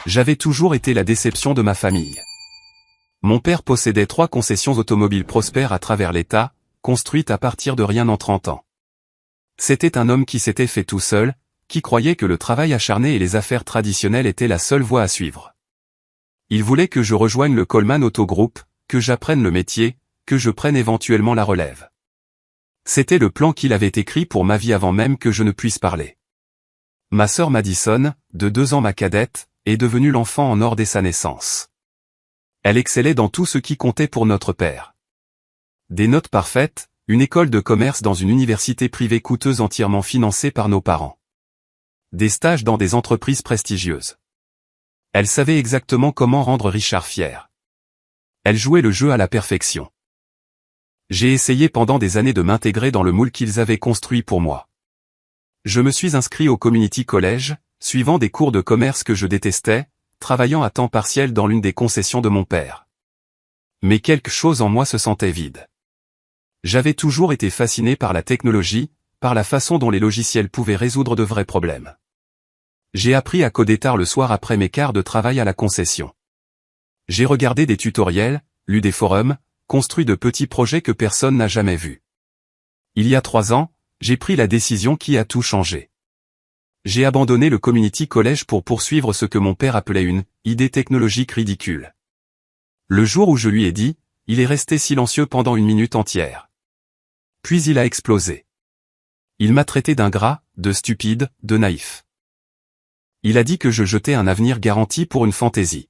J'avais toujours été la déception de ma famille. Mon père possédait 3 concessions automobiles prospères à travers l'État, construites à partir de rien en 30 ans. C'était un homme qui s'était fait tout seul, qui croyait que le travail acharné et les affaires traditionnelles étaient la seule voie à suivre. Il voulait que je rejoigne le Coleman Auto Group, que j'apprenne le métier, que je prenne éventuellement la relève. C'était le plan qu'il avait écrit pour ma vie avant même que je ne puisse parler. Ma sœur Madison, de 2 ans ma cadette, est devenue l'enfant en or dès sa naissance. Elle excellait dans tout ce qui comptait pour notre père. Des notes parfaites, une école de commerce dans une université privée coûteuse entièrement financée par nos parents. Des stages dans des entreprises prestigieuses. Elle savait exactement comment rendre Richard fier. Elle jouait le jeu à la perfection. J'ai essayé pendant des années de m'intégrer dans le moule qu'ils avaient construit pour moi. Je me suis inscrit au Community College, suivant des cours de commerce que je détestais, travaillant à temps partiel dans l'une des concessions de mon père. Mais quelque chose en moi se sentait vide. J'avais toujours été fasciné par la technologie, par la façon dont les logiciels pouvaient résoudre de vrais problèmes. J'ai appris à coder tard le soir après mes quarts de travail à la concession. J'ai regardé des tutoriels, lu des forums, construit de petits projets que personne n'a jamais vus. Il y a 3 ans, j'ai pris la décision qui a tout changé. J'ai abandonné le Community College pour poursuivre ce que mon père appelait une « idée technologique ridicule ». Le jour où je lui ai dit, il est resté silencieux pendant 1 minute entière. Puis il a explosé. Il m'a traité d'ingrat, de stupide, de naïf. Il a dit que je jetais un avenir garanti pour une fantaisie.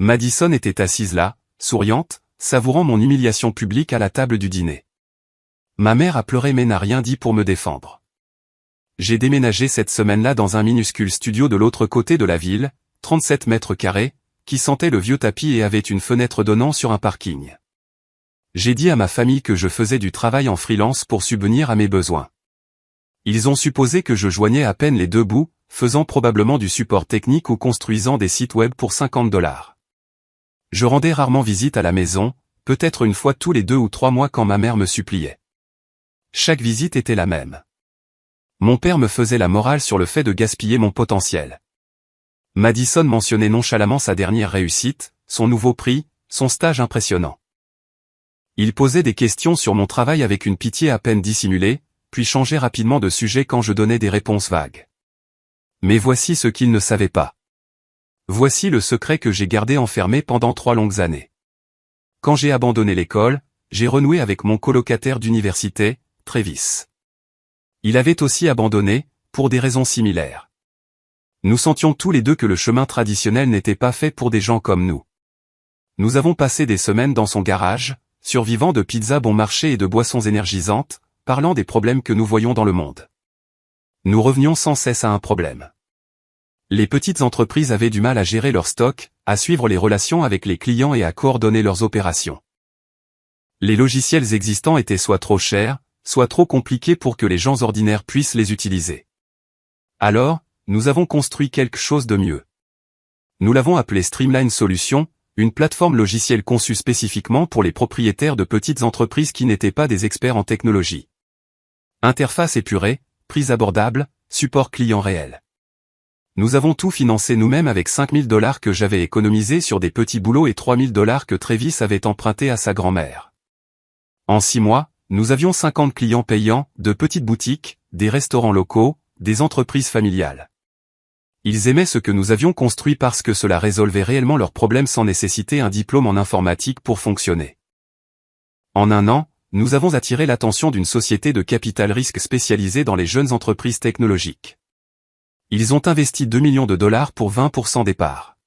Madison était assise là, souriante, savourant mon humiliation publique à la table du dîner. Ma mère a pleuré mais n'a rien dit pour me défendre. J'ai déménagé cette semaine-là dans un minuscule studio de l'autre côté de la ville, 37 mètres carrés, qui sentait le vieux tapis et avait une fenêtre donnant sur un parking. J'ai dit à ma famille que je faisais du travail en freelance pour subvenir à mes besoins. Ils ont supposé que je joignais à peine les 2 bouts, faisant probablement du support technique ou construisant des sites web pour $50. Je rendais rarement visite à la maison, peut-être une fois tous les 2 ou 3 mois quand ma mère me suppliait. Chaque visite était la même. Mon père me faisait la morale sur le fait de gaspiller mon potentiel. Madison mentionnait nonchalamment sa dernière réussite, son nouveau prix, son stage impressionnant. Il posait des questions sur mon travail avec une pitié à peine dissimulée, puis changeait rapidement de sujet quand je donnais des réponses vagues. Mais voici ce qu'il ne savait pas. Voici le secret que j'ai gardé enfermé pendant 3 longues années. Quand j'ai abandonné l'école, j'ai renoué avec mon colocataire d'université, Travis. Il avait aussi abandonné, pour des raisons similaires. Nous sentions tous les deux que le chemin traditionnel n'était pas fait pour des gens comme nous. Nous avons passé des semaines dans son garage, survivant de pizzas bon marché et de boissons énergisantes, parlant des problèmes que nous voyons dans le monde. Nous revenions sans cesse à un problème. Les petites entreprises avaient du mal à gérer leur stock, à suivre les relations avec les clients et à coordonner leurs opérations. Les logiciels existants étaient soit trop chers, soit trop compliqués pour que les gens ordinaires puissent les utiliser. Alors, nous avons construit quelque chose de mieux. Nous l'avons appelé Streamline Solutions, une plateforme logicielle conçue spécifiquement pour les propriétaires de petites entreprises qui n'étaient pas des experts en technologie. Interface épurée, prix abordable, support client réel. Nous avons tout financé nous-mêmes avec $5 000 que j'avais économisés sur des petits boulots et $3 000 que Travis avait empruntés à sa grand-mère. En 6 mois, nous avions 50 clients payants, de petites boutiques, des restaurants locaux, des entreprises familiales. Ils aimaient ce que nous avions construit parce que cela résolvait réellement leurs problèmes sans nécessiter un diplôme en informatique pour fonctionner. En 1 an, nous avons attiré l'attention d'une société de capital risque spécialisée dans les jeunes entreprises technologiques. Ils ont investi $2 millions pour 20% des parts.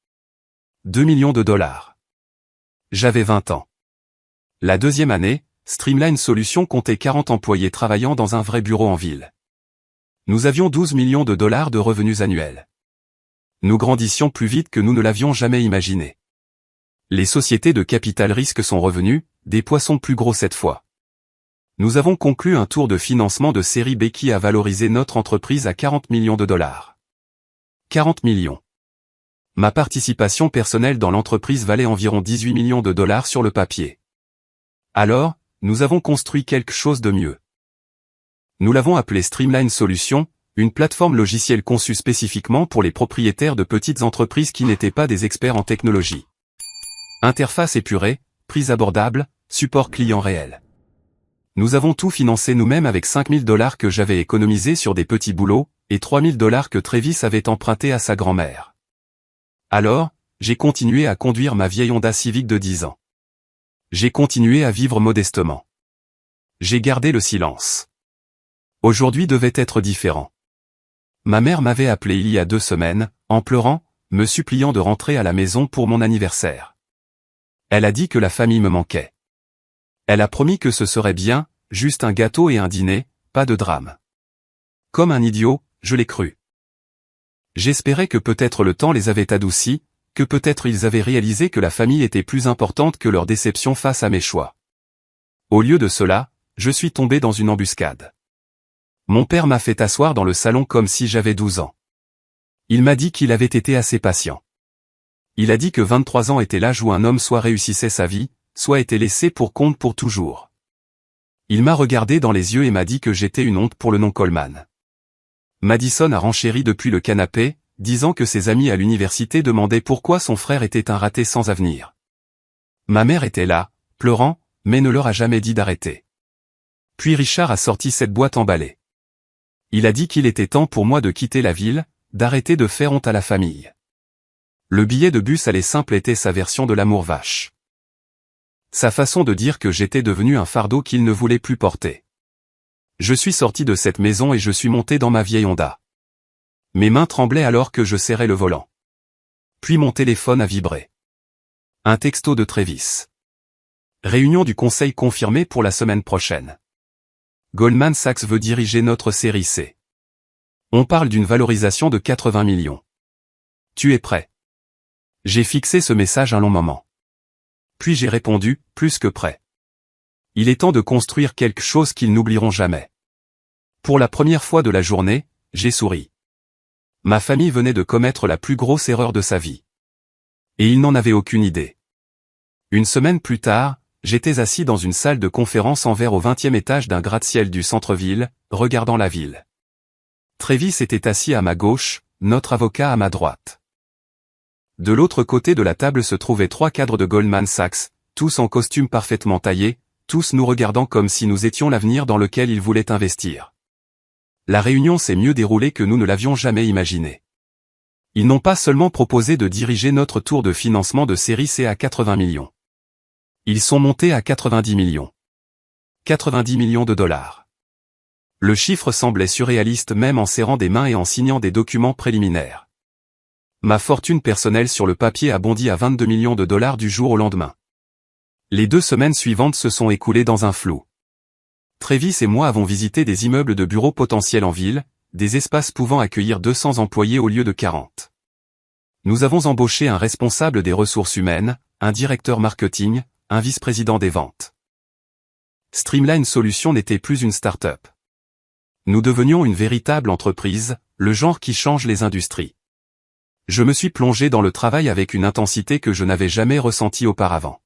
$2 millions. J'avais 20 ans. La 2e année, Streamline Solutions comptait 40 employés travaillant dans un vrai bureau en ville. Nous avions $12 millions de revenus annuels. Nous grandissions plus vite que nous ne l'avions jamais imaginé. Les sociétés de capital risque sont revenues, des poissons plus gros cette fois. Nous avons conclu un tour de financement de série B qui a valorisé notre entreprise à $40 millions. 40 millions. Ma participation personnelle dans l'entreprise valait environ $18 millions sur le papier. Alors, nous avons construit quelque chose de mieux. Nous l'avons appelé Streamline Solutions, une plateforme logicielle conçue spécifiquement pour les propriétaires de petites entreprises qui n'étaient pas des experts en technologie. Interface épurée, prix abordable, support client réel. Nous avons tout financé nous-mêmes avec 5 000 $ que j'avais économisés sur des petits boulots, et 3 000 $ que Travis avait emprunté à sa grand-mère. Alors, j'ai continué à conduire ma vieille Honda Civic de 10 ans. J'ai continué à vivre modestement. J'ai gardé le silence. Aujourd'hui devait être différent. Ma mère m'avait appelé il y a 2 semaines, en pleurant, me suppliant de rentrer à la maison pour mon anniversaire. Elle a dit que la famille me manquait. Elle a promis que ce serait bien, juste un gâteau et un dîner, pas de drame. Comme un idiot, je l'ai cru. J'espérais que peut-être le temps les avait adoucis, que peut-être ils avaient réalisé que la famille était plus importante que leur déception face à mes choix. Au lieu de cela, je suis tombé dans une embuscade. Mon père m'a fait asseoir dans le salon comme si j'avais 12 ans. Il m'a dit qu'il avait été assez patient. Il a dit que 23 ans était l'âge où un homme soit réussissait sa vie, soit était laissé pour compte pour toujours. Il m'a regardé dans les yeux et m'a dit que j'étais une honte pour le nom Coleman. Madison a renchéri depuis le canapé, disant que ses amis à l'université demandaient pourquoi son frère était un raté sans avenir. Ma mère était là, pleurant, mais ne leur a jamais dit d'arrêter. Puis Richard a sorti cette boîte emballée. Il a dit qu'il était temps pour moi de quitter la ville, d'arrêter de faire honte à la famille. Le billet de bus aller simple était sa version de l'amour vache. Sa façon de dire que j'étais devenu un fardeau qu'il ne voulait plus porter. Je suis sorti de cette maison et je suis monté dans ma vieille Honda. Mes mains tremblaient alors que je serrais le volant. Puis mon téléphone a vibré. Un texto de Travis. Réunion du conseil confirmée pour la semaine prochaine. Goldman Sachs veut diriger notre série C. On parle d'une valorisation de 80 millions. Tu es prêt? J'ai fixé ce message un long moment. Puis j'ai répondu, plus que prêt. Il est temps de construire quelque chose qu'ils n'oublieront jamais. Pour la première fois de la journée, j'ai souri. Ma famille venait de commettre la plus grosse erreur de sa vie. Et ils n'en avaient aucune idée. Une semaine plus tard, j'étais assis dans une salle de conférence en verre au 20e étage d'un gratte-ciel du centre-ville, regardant la ville. Travis était assis à ma gauche, notre avocat à ma droite. De l'autre côté de la table se trouvaient 3 cadres de Goldman Sachs, tous en costume parfaitement taillés, tous nous regardant comme si nous étions l'avenir dans lequel ils voulaient investir. La réunion s'est mieux déroulée que nous ne l'avions jamais imaginé. Ils n'ont pas seulement proposé de diriger notre tour de financement de série C à 80 millions. Ils sont montés à 90 millions. 90 millions de dollars. Le chiffre semblait surréaliste même en serrant des mains et en signant des documents préliminaires. Ma fortune personnelle sur le papier a bondi à 22 millions de dollars du jour au lendemain. Les 2 semaines suivantes se sont écoulées dans un flou. Travis et moi avons visité des immeubles de bureaux potentiels en ville, des espaces pouvant accueillir 200 employés au lieu de 40. Nous avons embauché un responsable des ressources humaines, un directeur marketing, un vice-président des ventes. Streamline Solutions n'était plus une start-up. Nous devenions une véritable entreprise, le genre qui change les industries. Je me suis plongé dans le travail avec une intensité que je n'avais jamais ressentie auparavant.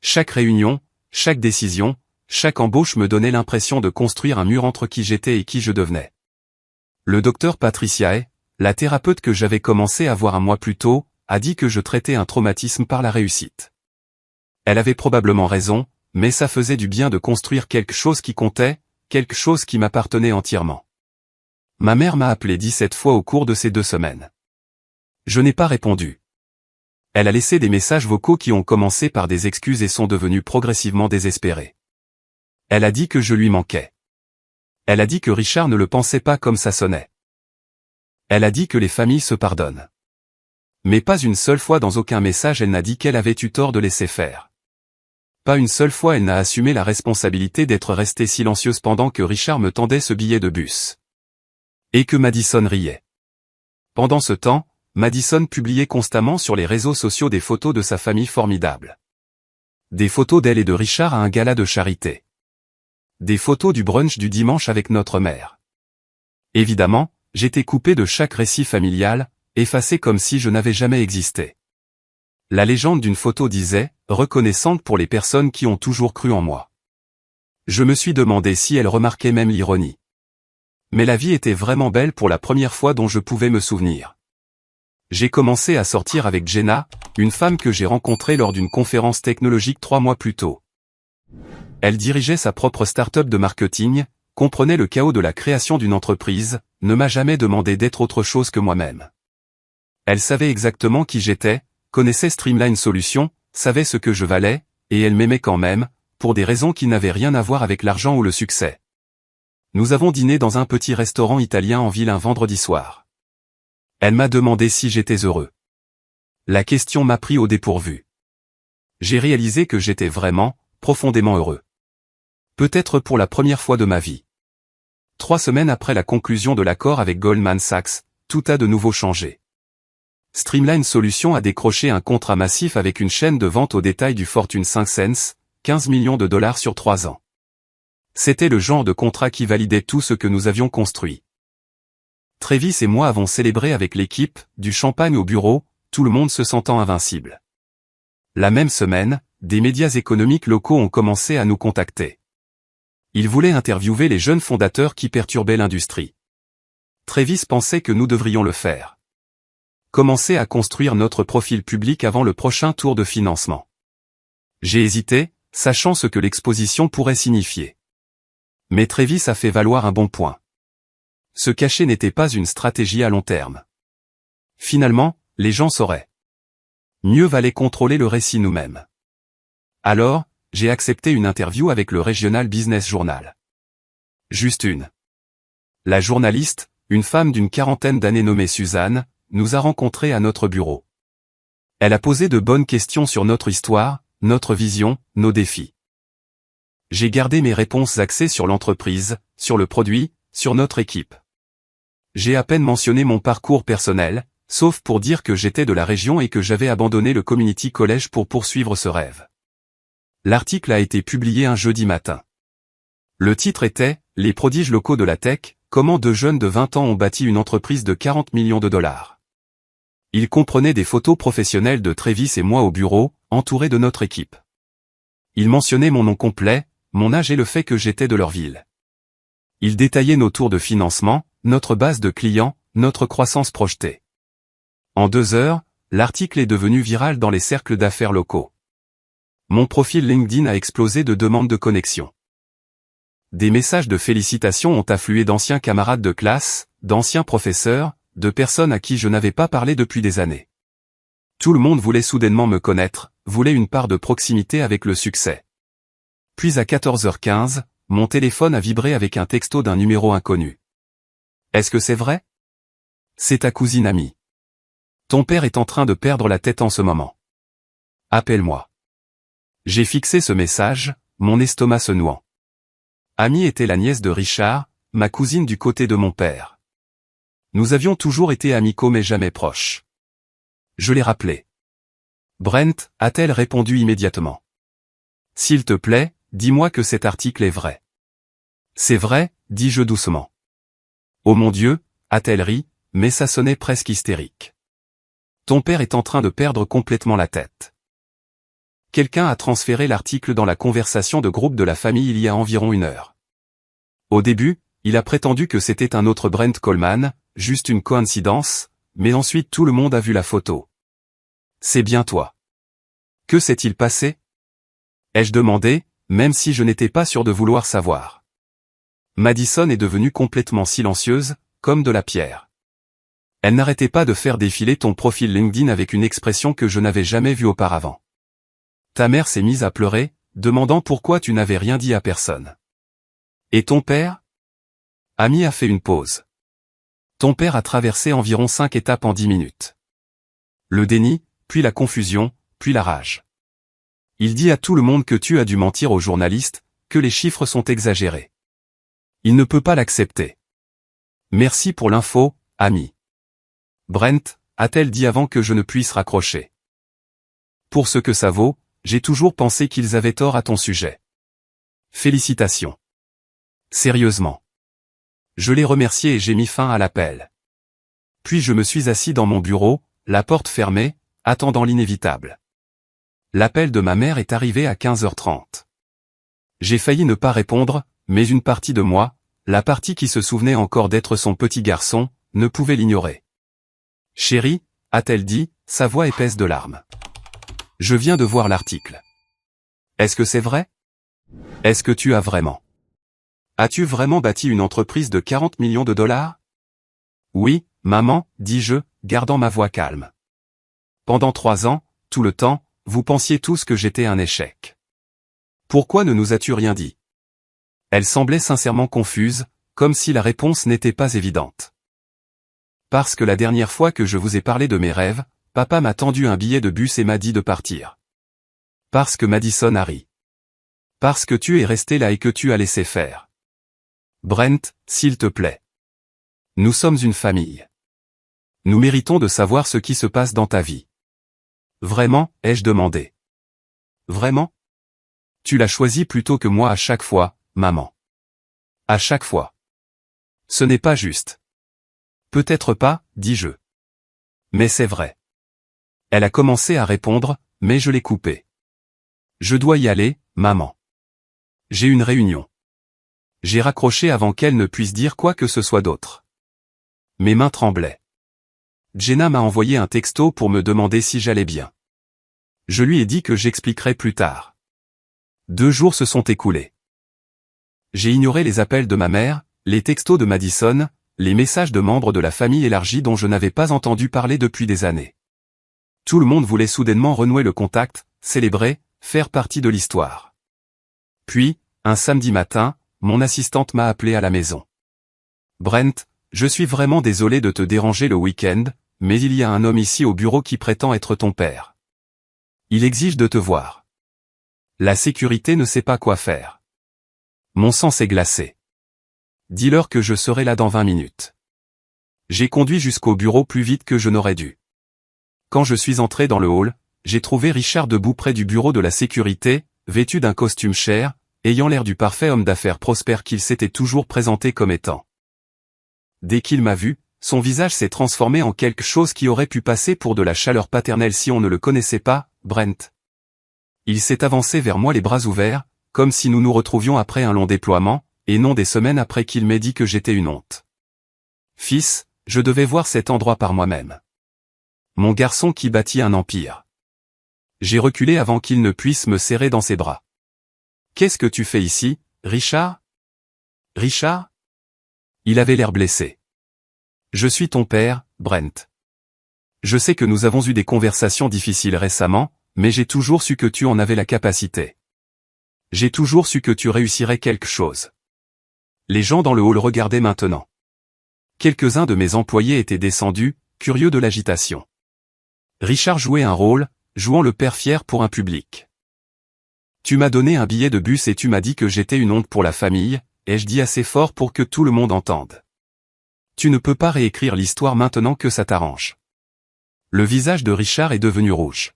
Chaque réunion, chaque décision, chaque embauche me donnait l'impression de construire un mur entre qui j'étais et qui je devenais. Le docteur Patricia, la thérapeute que j'avais commencé à voir un mois plus tôt, a dit que je traitais un traumatisme par la réussite. Elle avait probablement raison, mais ça faisait du bien de construire quelque chose qui comptait, quelque chose qui m'appartenait entièrement. Ma mère m'a appelé 17 fois au cours de ces 2 semaines. Je n'ai pas répondu. Elle a laissé des messages vocaux qui ont commencé par des excuses et sont devenus progressivement désespérés. Elle a dit que je lui manquais. Elle a dit que Richard ne le pensait pas comme ça sonnait. Elle a dit que les familles se pardonnent. Mais pas une seule fois dans aucun message elle n'a dit qu'elle avait eu tort de laisser faire. Pas une seule fois elle n'a assumé la responsabilité d'être restée silencieuse pendant que Richard me tendait ce billet de bus. Et que Madison riait. Pendant ce temps, Madison publiait constamment sur les réseaux sociaux des photos de sa famille formidable. Des photos d'elle et de Richard à un gala de charité. Des photos du brunch du dimanche avec notre mère. Évidemment, j'étais coupé de chaque récit familial, effacé comme si je n'avais jamais existé. La légende d'une photo disait, reconnaissante pour les personnes qui ont toujours cru en moi. Je me suis demandé si elle remarquait même l'ironie. Mais la vie était vraiment belle pour la première fois dont je pouvais me souvenir. J'ai commencé à sortir avec Jenna, une femme que j'ai rencontrée lors d'une conférence technologique 3 mois plus tôt. Elle dirigeait sa propre start-up de marketing, comprenait le chaos de la création d'une entreprise, ne m'a jamais demandé d'être autre chose que moi-même. Elle savait exactement qui j'étais, connaissait Streamline Solutions, savait ce que je valais, et elle m'aimait quand même, pour des raisons qui n'avaient rien à voir avec l'argent ou le succès. Nous avons dîné dans un petit restaurant italien en ville un vendredi soir. Elle m'a demandé si j'étais heureux. La question m'a pris au dépourvu. J'ai réalisé que j'étais vraiment, profondément heureux. Peut-être pour la première fois de ma vie. 3 semaines après la conclusion de l'accord avec Goldman Sachs, tout a de nouveau changé. Streamline Solutions a décroché un contrat massif avec une chaîne de vente au détail du Fortune 500, 15 millions de dollars sur 3 ans. C'était le genre de contrat qui validait tout ce que nous avions construit. Travis et moi avons célébré avec l'équipe, du champagne au bureau, tout le monde se sentant invincible. La même semaine, des médias économiques locaux ont commencé à nous contacter. Ils voulaient interviewer les jeunes fondateurs qui perturbaient l'industrie. Travis pensait que nous devrions le faire. Commencer à construire notre profil public avant le prochain tour de financement. J'ai hésité, sachant ce que l'exposition pourrait signifier. Mais Travis a fait valoir un bon point. Se cacher n'était pas une stratégie à long terme. Finalement, les gens sauraient. Mieux valait contrôler le récit nous-mêmes. Alors, j'ai accepté une interview avec le Regional Business Journal. Juste une. La journaliste, une femme d'une quarantaine d'années nommée Suzanne, nous a rencontrés à notre bureau. Elle a posé de bonnes questions sur notre histoire, notre vision, nos défis. J'ai gardé mes réponses axées sur l'entreprise, sur le produit, sur notre équipe. J'ai à peine mentionné mon parcours personnel, sauf pour dire que j'étais de la région et que j'avais abandonné le Community College pour poursuivre ce rêve. L'article a été publié un jeudi matin. Le titre était « Les prodiges locaux de la tech, comment 2 jeunes de 20 ans ont bâti une entreprise de 40 millions de dollars ». Il comprenait des photos professionnelles de Travis et moi au bureau, entourés de notre équipe. Il mentionnait mon nom complet, mon âge et le fait que j'étais de leur ville. Il détaillait nos tours de financement, notre base de clients, notre croissance projetée. En 2 heures, l'article est devenu viral dans les cercles d'affaires locaux. Mon profil LinkedIn a explosé de demandes de connexion. Des messages de félicitations ont afflué d'anciens camarades de classe, d'anciens professeurs, de personnes à qui je n'avais pas parlé depuis des années. Tout le monde voulait soudainement me connaître, voulait une part de proximité avec le succès. Puis à 14h15, mon téléphone a vibré avec un texto d'un numéro inconnu. Est-ce que c'est vrai? C'est ta cousine Amy. Ton père est en train de perdre la tête en ce moment. Appelle-moi. J'ai fixé ce message, mon estomac se nouant. Amy était la nièce de Richard, ma cousine du côté de mon père. Nous avions toujours été amicaux mais jamais proches. Je l'ai rappelé. Brent, a-t-elle répondu immédiatement. S'il te plaît, dis-moi que cet article est vrai. C'est vrai, dis-je doucement. Oh mon Dieu, a-t-elle ri, mais ça sonnait presque hystérique. Ton père est en train de perdre complètement la tête. Quelqu'un a transféré l'article dans la conversation de groupe de la famille il y a environ 1 heure. Au début, il a prétendu que c'était un autre Brent Coleman, juste une coïncidence, mais ensuite tout le monde a vu la photo. C'est bien toi. Que s'est-il passé? Ai-je demandé, même si je n'étais pas sûr de vouloir savoir. Madison est devenue complètement silencieuse, comme de la pierre. Elle n'arrêtait pas de faire défiler ton profil LinkedIn avec une expression que je n'avais jamais vue auparavant. Ta mère s'est mise à pleurer, demandant pourquoi tu n'avais rien dit à personne. Et ton père? Amy a fait une pause. Ton père a traversé environ 5 étapes en 10 minutes. Le déni, puis la confusion, puis la rage. Il dit à tout le monde que tu as dû mentir aux journalistes, que les chiffres sont exagérés. Il ne peut pas l'accepter. Merci pour l'info, Amy. Brent, a-t-elle dit avant que je ne puisse raccrocher. Pour ce que ça vaut, j'ai toujours pensé qu'ils avaient tort à ton sujet. Félicitations. Sérieusement. Je l'ai remercié et j'ai mis fin à l'appel. Puis je me suis assis dans mon bureau, la porte fermée, attendant l'inévitable. L'appel de ma mère est arrivé à 15h30. J'ai failli ne pas répondre, mais une partie de moi, la partie qui se souvenait encore d'être son petit garçon, ne pouvait l'ignorer. « Chérie » a-t-elle dit, sa voix épaisse de larmes. « Je viens de voir l'article. Est-ce que c'est vrai? Est-ce que tu as vraiment? As-tu vraiment bâti une entreprise de 40 millions de dollars? Oui, maman, dis-je, gardant ma voix calme. Pendant 3 ans, tout le temps, vous pensiez tous que j'étais un échec. Pourquoi ne nous as-tu rien dit? Elle semblait sincèrement confuse, comme si la réponse n'était pas évidente. Parce que la dernière fois que je vous ai parlé de mes rêves, papa m'a tendu un billet de bus et m'a dit de partir. Parce que Madison a ri. Parce que tu es resté là et que tu as laissé faire. Brent, s'il te plaît. Nous sommes une famille. Nous méritons de savoir ce qui se passe dans ta vie. Vraiment, ai-je demandé. Vraiment? Tu l'as choisi plutôt que moi à chaque fois, maman. À chaque fois. Ce n'est pas juste. Peut-être pas, dis-je. Mais c'est vrai. Elle a commencé à répondre, mais je l'ai coupée. Je dois y aller, maman. J'ai une réunion. J'ai raccroché avant qu'elle ne puisse dire quoi que ce soit d'autre. Mes mains tremblaient. Jenna m'a envoyé un texto pour me demander si j'allais bien. Je lui ai dit que j'expliquerais plus tard. 2 jours se sont écoulés. J'ai ignoré les appels de ma mère, les textos de Madison, les messages de membres de la famille élargie dont je n'avais pas entendu parler depuis des années. Tout le monde voulait soudainement renouer le contact, célébrer, faire partie de l'histoire. Puis, un samedi matin, mon assistante m'a appelé à la maison. Brent, je suis vraiment désolé de te déranger le week-end, mais il y a un homme ici au bureau qui prétend être ton père. Il exige de te voir. La sécurité ne sait pas quoi faire. Mon sang s'est glacé. Dis-leur que je serai là dans 20 minutes. J'ai conduit jusqu'au bureau plus vite que je n'aurais dû. Quand je suis entré dans le hall, j'ai trouvé Richard debout près du bureau de la sécurité, vêtu d'un costume cher, ayant l'air du parfait homme d'affaires prospère qu'il s'était toujours présenté comme étant. Dès qu'il m'a vu, son visage s'est transformé en quelque chose qui aurait pu passer pour de la chaleur paternelle si on ne le connaissait pas, Brent. Il s'est avancé vers moi les bras ouverts, comme si nous nous retrouvions après un long déploiement, et non des semaines après qu'il m'ait dit que j'étais une honte. Fils, je devais voir cet endroit par moi-même. Mon garçon qui bâtit un empire. J'ai reculé avant qu'il ne puisse me serrer dans ses bras. Qu'est-ce que tu fais ici, Richard? Richard? Il avait l'air blessé. Je suis ton père, Brent. Je sais que nous avons eu des conversations difficiles récemment, mais j'ai toujours su que tu en avais la capacité. J'ai toujours su que tu réussirais quelque chose. Les gens dans le hall regardaient maintenant. Quelques-uns de mes employés étaient descendus, curieux de l'agitation. Richard jouait un rôle, jouant le père fier pour un public. Tu m'as donné un billet de bus et tu m'as dit que j'étais une honte pour la famille, ai-je dit assez fort pour que tout le monde entende. Tu ne peux pas réécrire l'histoire maintenant que ça t'arrange. Le visage de Richard est devenu rouge.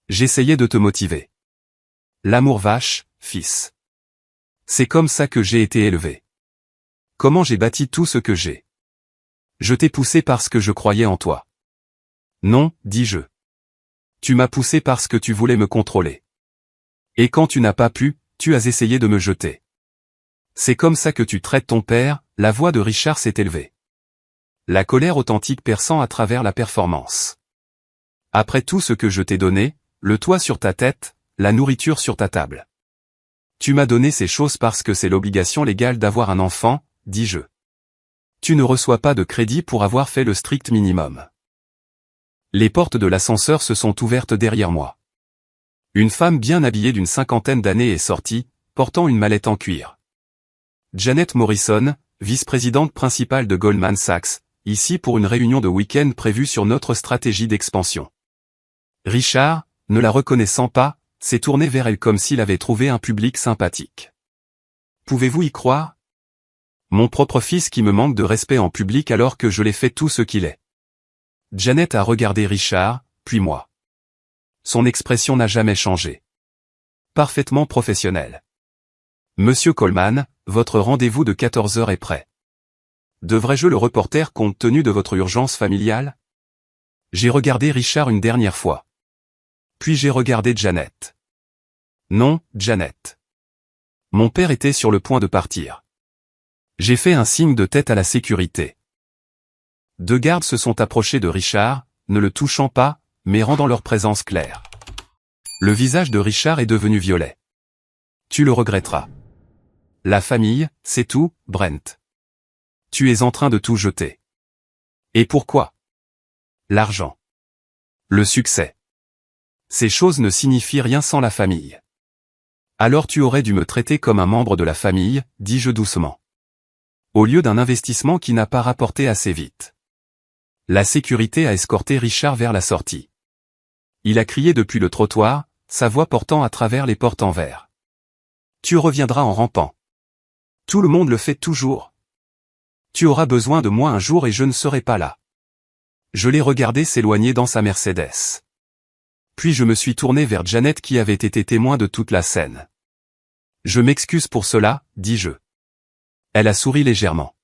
J'essayais de te motiver. L'amour vache, fils. C'est comme ça que j'ai été élevé. Comment j'ai bâti tout ce que j'ai. Je t'ai poussé parce que je croyais en toi. Non, dis-je. Tu m'as poussé parce que tu voulais me contrôler. Et quand tu n'as pas pu, tu as essayé de me jeter. C'est comme ça que tu traites ton père, la voix de Richard s'est élevée. La colère authentique perçant à travers la performance. Après tout ce que je t'ai donné, le toit sur ta tête, la nourriture sur ta table. Tu m'as donné ces choses parce que c'est l'obligation légale d'avoir un enfant, dis-je. Tu ne reçois pas de crédit pour avoir fait le strict minimum. Les portes de l'ascenseur se sont ouvertes derrière moi. Une femme bien habillée d'une 50aine d'années est sortie, portant une mallette en cuir. Janet Morrison, vice-présidente principale de Goldman Sachs, ici pour une réunion de week-end prévue sur notre stratégie d'expansion. Richard, ne la reconnaissant pas, s'est tourné vers elle comme s'il avait trouvé un public sympathique. Pouvez-vous y croire? Mon propre fils qui me manque de respect en public alors que je l'ai fait tout ce qu'il est. Janet a regardé Richard, puis moi. Son expression n'a jamais changé. Parfaitement professionnelle. Monsieur Coleman, votre rendez-vous de 14 heures est prêt. Devrais-je le reporter compte tenu de votre urgence familiale? J'ai regardé Richard une dernière fois. Puis j'ai regardé Janet. Non, Janet. Mon père était sur le point de partir. J'ai fait un signe de tête à la sécurité. 2 gardes se sont approchés de Richard, ne le touchant pas, mais rendant leur présence claire. Le visage de Richard est devenu violet. Tu le regretteras. La famille, c'est tout, Brent. Tu es en train de tout jeter. Et pourquoi? L'argent. Le succès. Ces choses ne signifient rien sans la famille. Alors tu aurais dû me traiter comme un membre de la famille, dis-je doucement. Au lieu d'un investissement qui n'a pas rapporté assez vite. La sécurité a escorté Richard vers la sortie. Il a crié depuis le trottoir, sa voix portant à travers les portes en verre. Tu reviendras en rampant. Tout le monde le fait toujours. Tu auras besoin de moi un jour et je ne serai pas là. Je l'ai regardé s'éloigner dans sa Mercedes. Puis je me suis tourné vers Janet qui avait été témoin de toute la scène. Je m'excuse pour cela, dis-je. Elle a souri légèrement.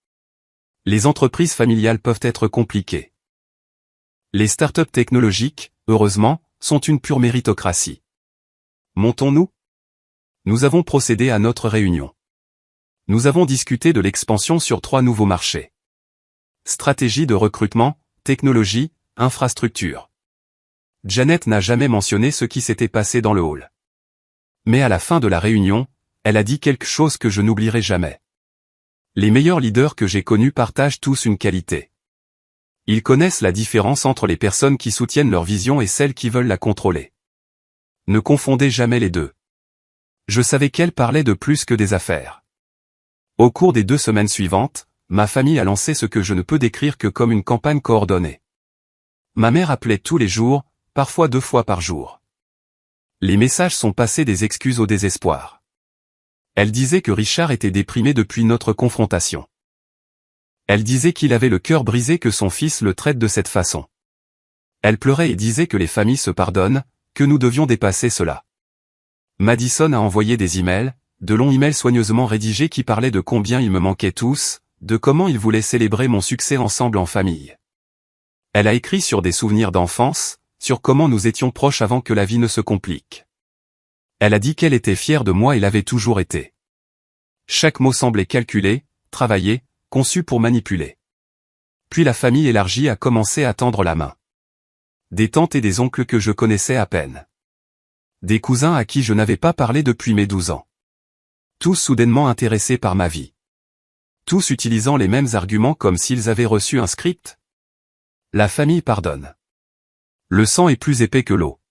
Les entreprises familiales peuvent être compliquées. Les startups technologiques, heureusement, sont une pure méritocratie. Montons-nous? Nous avons procédé à notre réunion. Nous avons discuté de l'expansion sur 3 nouveaux marchés. Stratégie de recrutement, technologie, infrastructure. Janet n'a jamais mentionné ce qui s'était passé dans le hall. Mais à la fin de la réunion, elle a dit quelque chose que je n'oublierai jamais. Les meilleurs leaders que j'ai connus partagent tous une qualité. Ils connaissent la différence entre les personnes qui soutiennent leur vision et celles qui veulent la contrôler. Ne confondez jamais les deux. Je savais qu'elle parlait de plus que des affaires. Au cours des 2 semaines suivantes, ma famille a lancé ce que je ne peux décrire que comme une campagne coordonnée. Ma mère appelait tous les jours, parfois 2 fois par jour. Les messages sont passés des excuses au désespoir. Elle disait que Richard était déprimé depuis notre confrontation. Elle disait qu'il avait le cœur brisé que son fils le traite de cette façon. Elle pleurait et disait que les familles se pardonnent, que nous devions dépasser cela. Madison a envoyé des emails, de longs emails soigneusement rédigés qui parlaient de combien ils me manquaient tous, de comment ils voulaient célébrer mon succès ensemble en famille. Elle a écrit sur des souvenirs d'enfance, sur comment nous étions proches avant que la vie ne se complique. Elle a dit qu'elle était fière de moi et l'avait toujours été. Chaque mot semblait calculé, travaillé, conçu pour manipuler. Puis la famille élargie a commencé à tendre la main. Des tantes et des oncles que je connaissais à peine. Des cousins à qui je n'avais pas parlé depuis mes 12 ans. Tous soudainement intéressés par ma vie. Tous utilisant les mêmes arguments comme s'ils avaient reçu un script. La famille pardonne. Le sang est plus épais que l'eau.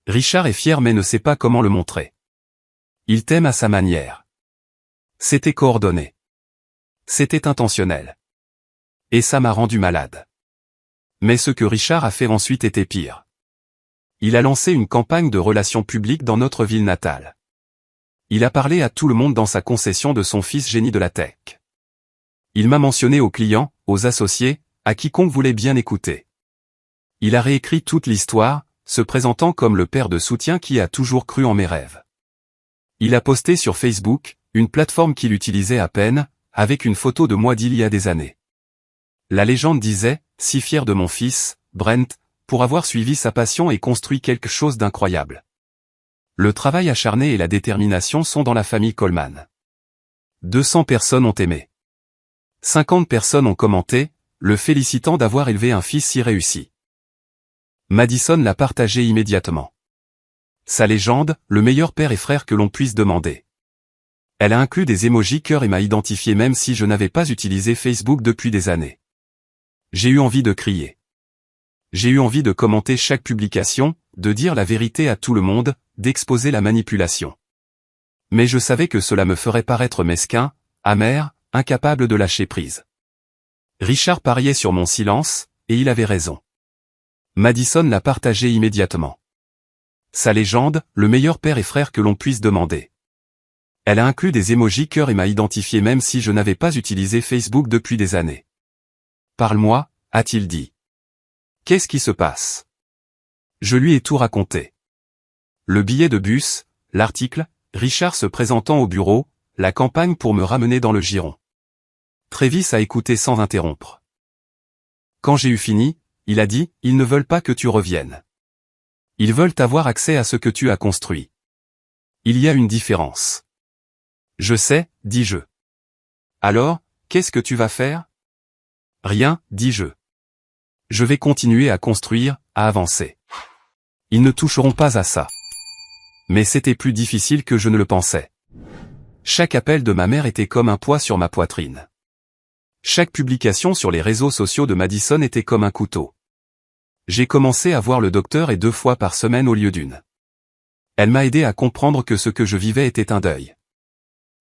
Richard est fier mais ne sait pas comment le montrer. Il t'aime à sa manière. C'était coordonné. C'était intentionnel. Et ça m'a rendu malade. Mais ce que Richard a fait ensuite était pire. Il a lancé une campagne de relations publiques dans notre ville natale. Il a parlé à tout le monde dans sa concession de son fils génie de la tech. Il m'a mentionné aux clients, aux associés, à quiconque voulait bien écouter. Il a réécrit toute l'histoire, se présentant comme le père de soutien qui a toujours cru en mes rêves. Il a posté sur Facebook, une plateforme qu'il utilisait à peine, avec une photo de moi d'il y a des années. La légende disait, si fier de mon fils, Brent, pour avoir suivi sa passion et construit quelque chose d'incroyable. Le travail acharné et la détermination sont dans la famille Coleman. 200 personnes ont aimé. 50 personnes ont commenté, le félicitant d'avoir élevé un fils si réussi. Madison l'a partagé immédiatement. Sa légende, le meilleur père et frère que l'on puisse demander. Elle a inclus des émojis cœur et m'a identifié même si je n'avais pas utilisé Facebook depuis des années. J'ai eu envie de crier. J'ai eu envie de commenter chaque publication, de dire la vérité à tout le monde, d'exposer la manipulation. Mais je savais que cela me ferait paraître mesquin, amer, incapable de lâcher prise. Richard pariait sur mon silence, et il avait raison. Madison l'a partagé immédiatement. Sa légende, le meilleur père et frère que l'on puisse demander. Elle a inclus des émojis cœur et m'a identifié même si je n'avais pas utilisé Facebook depuis des années. Parle-moi, a-t-il dit. Qu'est-ce qui se passe? Je lui ai tout raconté. Le billet de bus, l'article, Richard se présentant au bureau, la campagne pour me ramener dans le giron. Travis a écouté sans interrompre. Quand j'ai eu fini, il a dit, ils ne veulent pas que tu reviennes. Ils veulent avoir accès à ce que tu as construit. Il y a une différence. Je sais, dis-je. Alors, qu'est-ce que tu vas faire? Rien, dis-je. Je vais continuer à construire, à avancer. Ils ne toucheront pas à ça. Mais c'était plus difficile que je ne le pensais. Chaque appel de ma mère était comme un poids sur ma poitrine. Chaque publication sur les réseaux sociaux de Madison était comme un couteau. J'ai commencé à voir le docteur 2 fois par semaine au lieu d'une. Elle m'a aidé à comprendre que ce que je vivais était un deuil.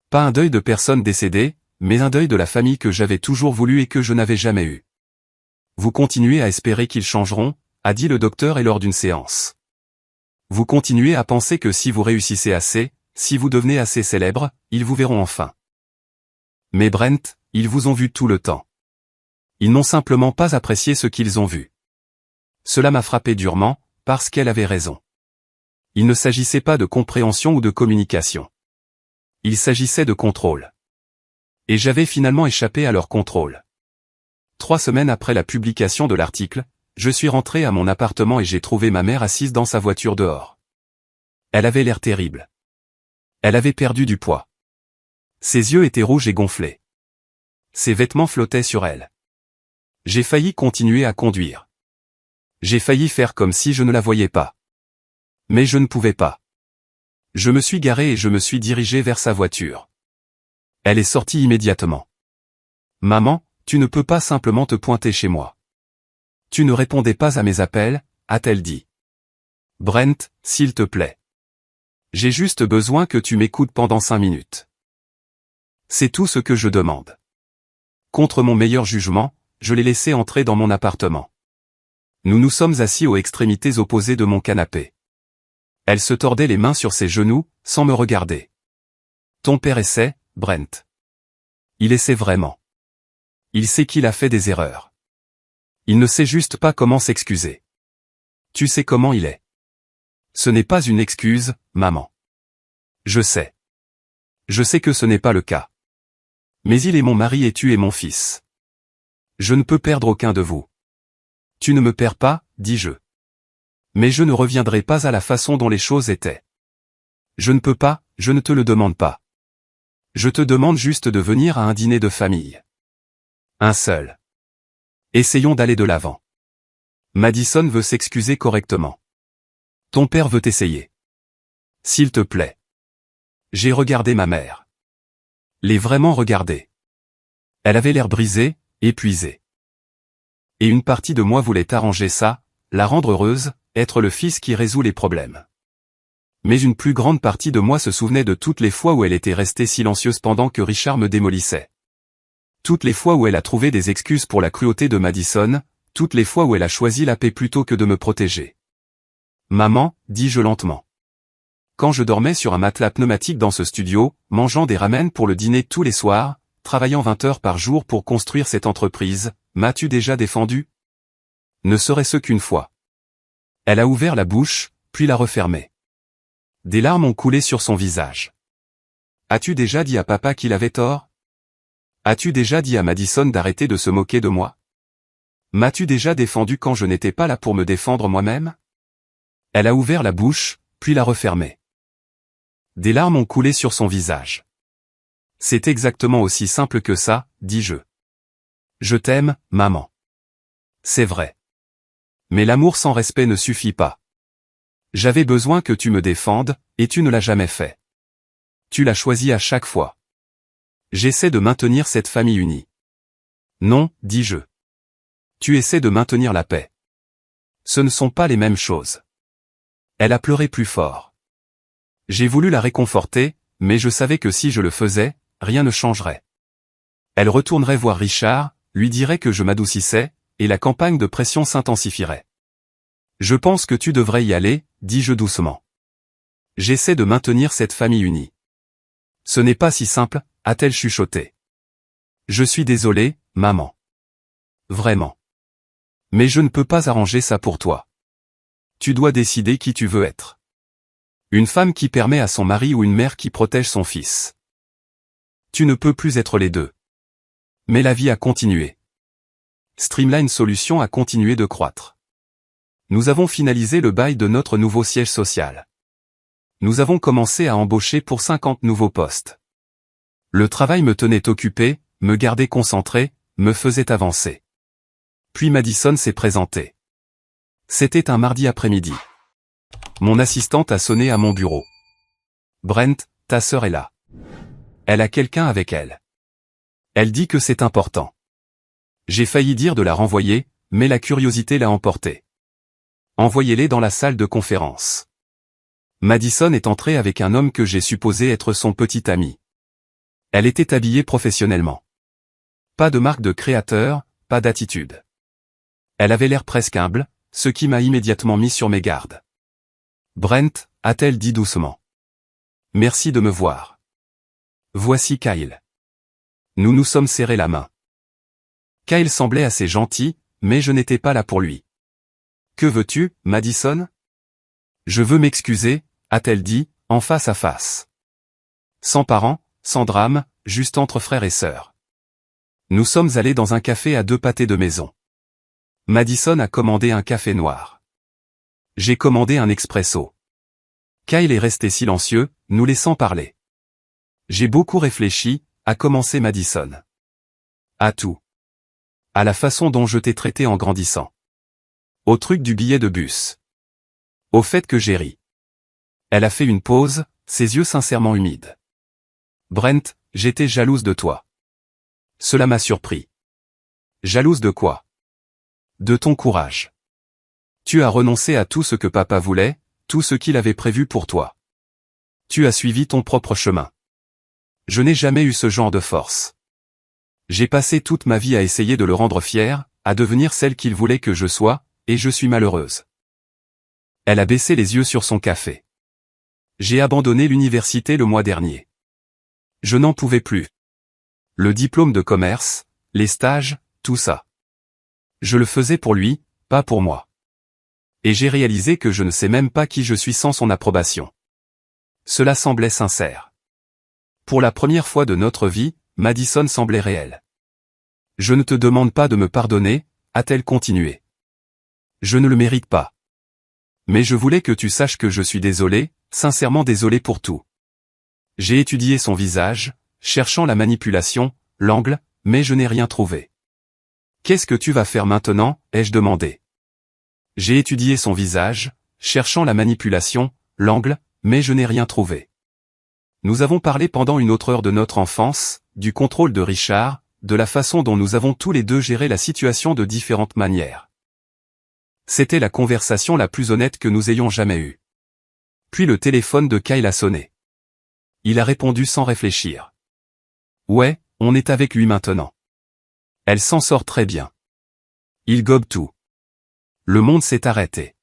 Pas un deuil de personnes décédées, mais un deuil de la famille que j'avais toujours voulu et que je n'avais jamais eu. Vous continuez à espérer qu'ils changeront, a dit le docteur lors d'une séance. Vous continuez à penser que si vous réussissez assez, si vous devenez assez célèbre, ils vous verront enfin. Mais Brent, ils vous ont vu tout le temps. Ils n'ont simplement pas apprécié ce qu'ils ont vu. Cela m'a frappé durement, parce qu'elle avait raison. Il ne s'agissait pas de compréhension ou de communication. Il s'agissait de contrôle. Et j'avais finalement échappé à leur contrôle. 3 semaines après la publication de l'article, je suis rentré à mon appartement et j'ai trouvé ma mère assise dans sa voiture dehors. Elle avait l'air terrible. Elle avait perdu du poids. Ses yeux étaient rouges et gonflés. Ses vêtements flottaient sur elle. J'ai failli continuer à conduire. J'ai failli faire comme si je ne la voyais pas. Mais je ne pouvais pas. Je me suis garé et je me suis dirigé vers sa voiture. Elle est sortie immédiatement. Maman, tu ne peux pas simplement te pointer chez moi. Tu ne répondais pas à mes appels, a-t-elle dit. Brent, s'il te plaît. J'ai juste besoin que tu m'écoutes pendant 5 minutes. C'est tout ce que je demande. Contre mon meilleur jugement, je l'ai laissé entrer dans mon appartement. Nous nous sommes assis aux extrémités opposées de mon canapé. Elle se tordait les mains sur ses genoux, sans me regarder. Ton père essaie, Brent. Il essaie vraiment. Il sait qu'il a fait des erreurs. Il ne sait juste pas comment s'excuser. Tu sais comment il est. Ce n'est pas une excuse, maman. Je sais. Je sais que ce n'est pas le cas. Mais il est mon mari et tu es mon fils. Je ne peux perdre aucun de vous. Tu ne me perds pas, dis-je. Mais je ne reviendrai pas à la façon dont les choses étaient. Je ne peux pas, je ne te le demande pas. Je te demande juste de venir à un dîner de famille. Un seul. Essayons d'aller de l'avant. Madison veut s'excuser correctement. Ton père veut essayer. S'il te plaît. J'ai regardé ma mère. L'ai vraiment regardée. Elle avait l'air brisée, épuisée. Et une partie de moi voulait arranger ça, la rendre heureuse, être le fils qui résout les problèmes. Mais une plus grande partie de moi se souvenait de toutes les fois où elle était restée silencieuse pendant que Richard me démolissait. Toutes les fois où elle a trouvé des excuses pour la cruauté de Madison, toutes les fois où elle a choisi la paix plutôt que de me protéger. Maman, dis-je lentement. Quand je dormais sur un matelas pneumatique dans ce studio, mangeant des ramen pour le dîner tous les soirs, travaillant 20 heures par jour pour construire cette entreprise, m'as-tu déjà défendu? Ne serait-ce qu'une fois. Elle a ouvert la bouche, puis l'a refermée. Des larmes ont coulé sur son visage. As-tu déjà dit à papa qu'il avait tort? As-tu déjà dit à Madison d'arrêter de se moquer de moi? M'as-tu déjà défendu quand je n'étais pas là pour me défendre moi-même? Elle a ouvert la bouche, puis l'a refermée. Des larmes ont coulé sur son visage. C'est exactement aussi simple que ça, dis-je. Je t'aime, maman. C'est vrai. Mais l'amour sans respect ne suffit pas. J'avais besoin que tu me défendes, et tu ne l'as jamais fait. Tu l'as choisi à chaque fois. J'essaie de maintenir cette famille unie. Non, dis-je. Tu essaies de maintenir la paix. Ce ne sont pas les mêmes choses. Elle a pleuré plus fort. J'ai voulu la réconforter, mais je savais que si je le faisais, rien ne changerait. Elle retournerait voir Richard, lui dirait que je m'adoucissais, et la campagne de pression s'intensifierait. Je pense que tu devrais y aller, dis-je doucement. J'essaie de maintenir cette famille unie. Ce n'est pas si simple, a-t-elle chuchoté. Je suis désolé, maman. Vraiment. Mais je ne peux pas arranger ça pour toi. Tu dois décider qui tu veux être. Une femme qui permet à son mari ou une mère qui protège son fils. Tu ne peux plus être les deux. Mais la vie a continué. Streamline Solutions a continué de croître. Nous avons finalisé le bail de notre nouveau siège social. Nous avons commencé à embaucher pour 50 nouveaux postes. Le travail me tenait occupé, me gardait concentré, me faisait avancer. Puis Madison s'est présentée. C'était un mardi après-midi. Mon assistante a sonné à mon bureau. Brent, ta sœur est là. Elle a quelqu'un avec elle. Elle dit que c'est important. J'ai failli dire de la renvoyer, mais la curiosité l'a emporté. Envoyez-les dans la salle de conférence. Madison est entrée avec un homme que j'ai supposé être son petit ami. Elle était habillée professionnellement. Pas de marque de créateur, pas d'attitude. Elle avait l'air presque humble, ce qui m'a immédiatement mis sur mes gardes. Brent, a-t-elle dit doucement. Merci de me voir. Voici Kyle. Nous nous sommes serrés la main. Kyle semblait assez gentil, mais je n'étais pas là pour lui. Que veux-tu, Madison? Je veux m'excuser, a-t-elle dit, en face à face. Sans parents, sans drame, juste entre frères et sœurs. Nous sommes allés dans un café à 2 pâtés de maison. Madison a commandé un café noir. J'ai commandé un expresso. Kyle est resté silencieux, nous laissant parler. J'ai beaucoup réfléchi, a commencé Madison. À tout. À la façon dont je t'ai traité en grandissant. Au truc du billet de bus. Au fait que j'ai ri. Elle a fait une pause, ses yeux sincèrement humides. Brent, j'étais jalouse de toi. Cela m'a surpris. Jalouse de quoi? De ton courage. Tu as renoncé à tout ce que papa voulait, tout ce qu'il avait prévu pour toi. Tu as suivi ton propre chemin. Je n'ai jamais eu ce genre de force. J'ai passé toute ma vie à essayer de le rendre fier, à devenir celle qu'il voulait que je sois, et je suis malheureuse. Elle a baissé les yeux sur son café. J'ai abandonné l'université le mois dernier. Je n'en pouvais plus. Le diplôme de commerce, les stages, tout ça. Je le faisais pour lui, pas pour moi. Et j'ai réalisé que je ne sais même pas qui je suis sans son approbation. Cela semblait sincère. Pour la première fois de notre vie, Madison semblait réelle. Je ne te demande pas de me pardonner, a-t-elle continué. Je ne le mérite pas. Mais je voulais que tu saches que je suis désolé, sincèrement désolé pour tout. J'ai étudié son visage, cherchant la manipulation, l'angle, mais je n'ai rien trouvé. Qu'est-ce que tu vas faire maintenant, ai-je demandé. J'ai étudié son visage, cherchant la manipulation, l'angle, mais je n'ai rien trouvé. Nous avons parlé pendant une autre heure de notre enfance, du contrôle de Richard, de la façon dont nous avons tous les deux géré la situation de différentes manières. C'était la conversation la plus honnête que nous ayons jamais eue. Puis le téléphone de Kyle a sonné. Il a répondu sans réfléchir. Ouais, on est avec lui maintenant. Elle s'en sort très bien. Il gobe tout. Le monde s'est arrêté.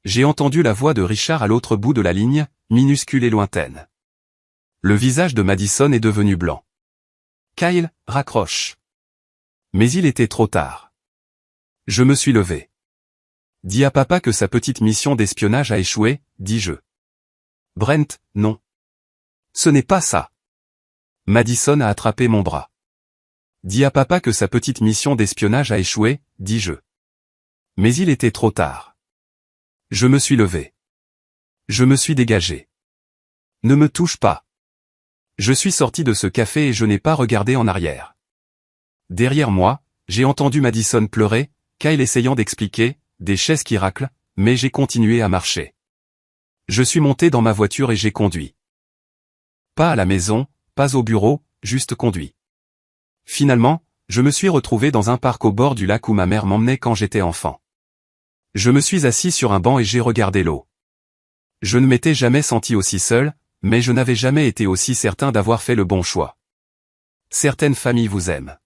J'ai entendu la voix de Richard à l'autre bout de la ligne, minuscule et lointaine. Le visage de Madison est devenu blanc. Kyle, raccroche. Mais il était trop tard. Je me suis levé. Dis à papa que sa petite mission d'espionnage a échoué, dis-je. Brent, non. Ce n'est pas ça. Madison a attrapé mon bras. Dis à papa que sa petite mission d'espionnage a échoué, dis-je. Mais il était trop tard. Je me suis levé. Je me suis dégagé. Ne me touche pas. Je suis sorti de ce café et je n'ai pas regardé en arrière. Derrière moi, j'ai entendu Madison pleurer, Kyle essayant d'expliquer, des chaises qui raclent, mais j'ai continué à marcher. Je suis monté dans ma voiture et j'ai conduit. Pas à la maison, pas au bureau, juste conduit. Finalement, je me suis retrouvé dans un parc au bord du lac où ma mère m'emmenait quand j'étais enfant. Je me suis assis sur un banc et j'ai regardé l'eau. Je ne m'étais jamais senti aussi seul, mais je n'avais jamais été aussi certain d'avoir fait le bon choix. Certaines familles vous aiment.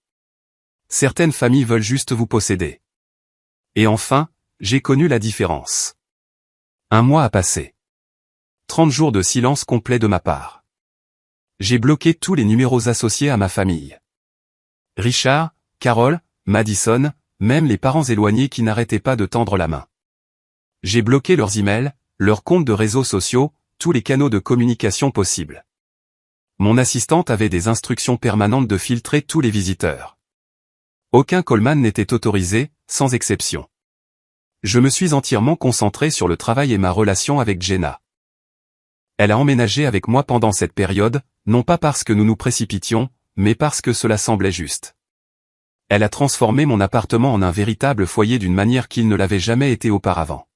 Certaines familles veulent juste vous posséder. Et enfin, j'ai connu la différence. 1 mois a passé. 30 jours de silence complet de ma part. J'ai bloqué tous les numéros associés à ma famille. Richard, Carol, Madison, même les parents éloignés qui n'arrêtaient pas de tendre la main. J'ai bloqué leurs emails, leurs comptes de réseaux sociaux, tous les canaux de communication possibles. Mon assistante avait des instructions permanentes de filtrer tous les visiteurs. Aucun callman n'était autorisé, sans exception. Je me suis entièrement concentré sur le travail et ma relation avec Jenna. Elle a emménagé avec moi pendant cette période, non pas parce que nous nous précipitions, mais parce que cela semblait juste. Elle a transformé mon appartement en un véritable foyer d'une manière qu'il ne l'avait jamais été auparavant.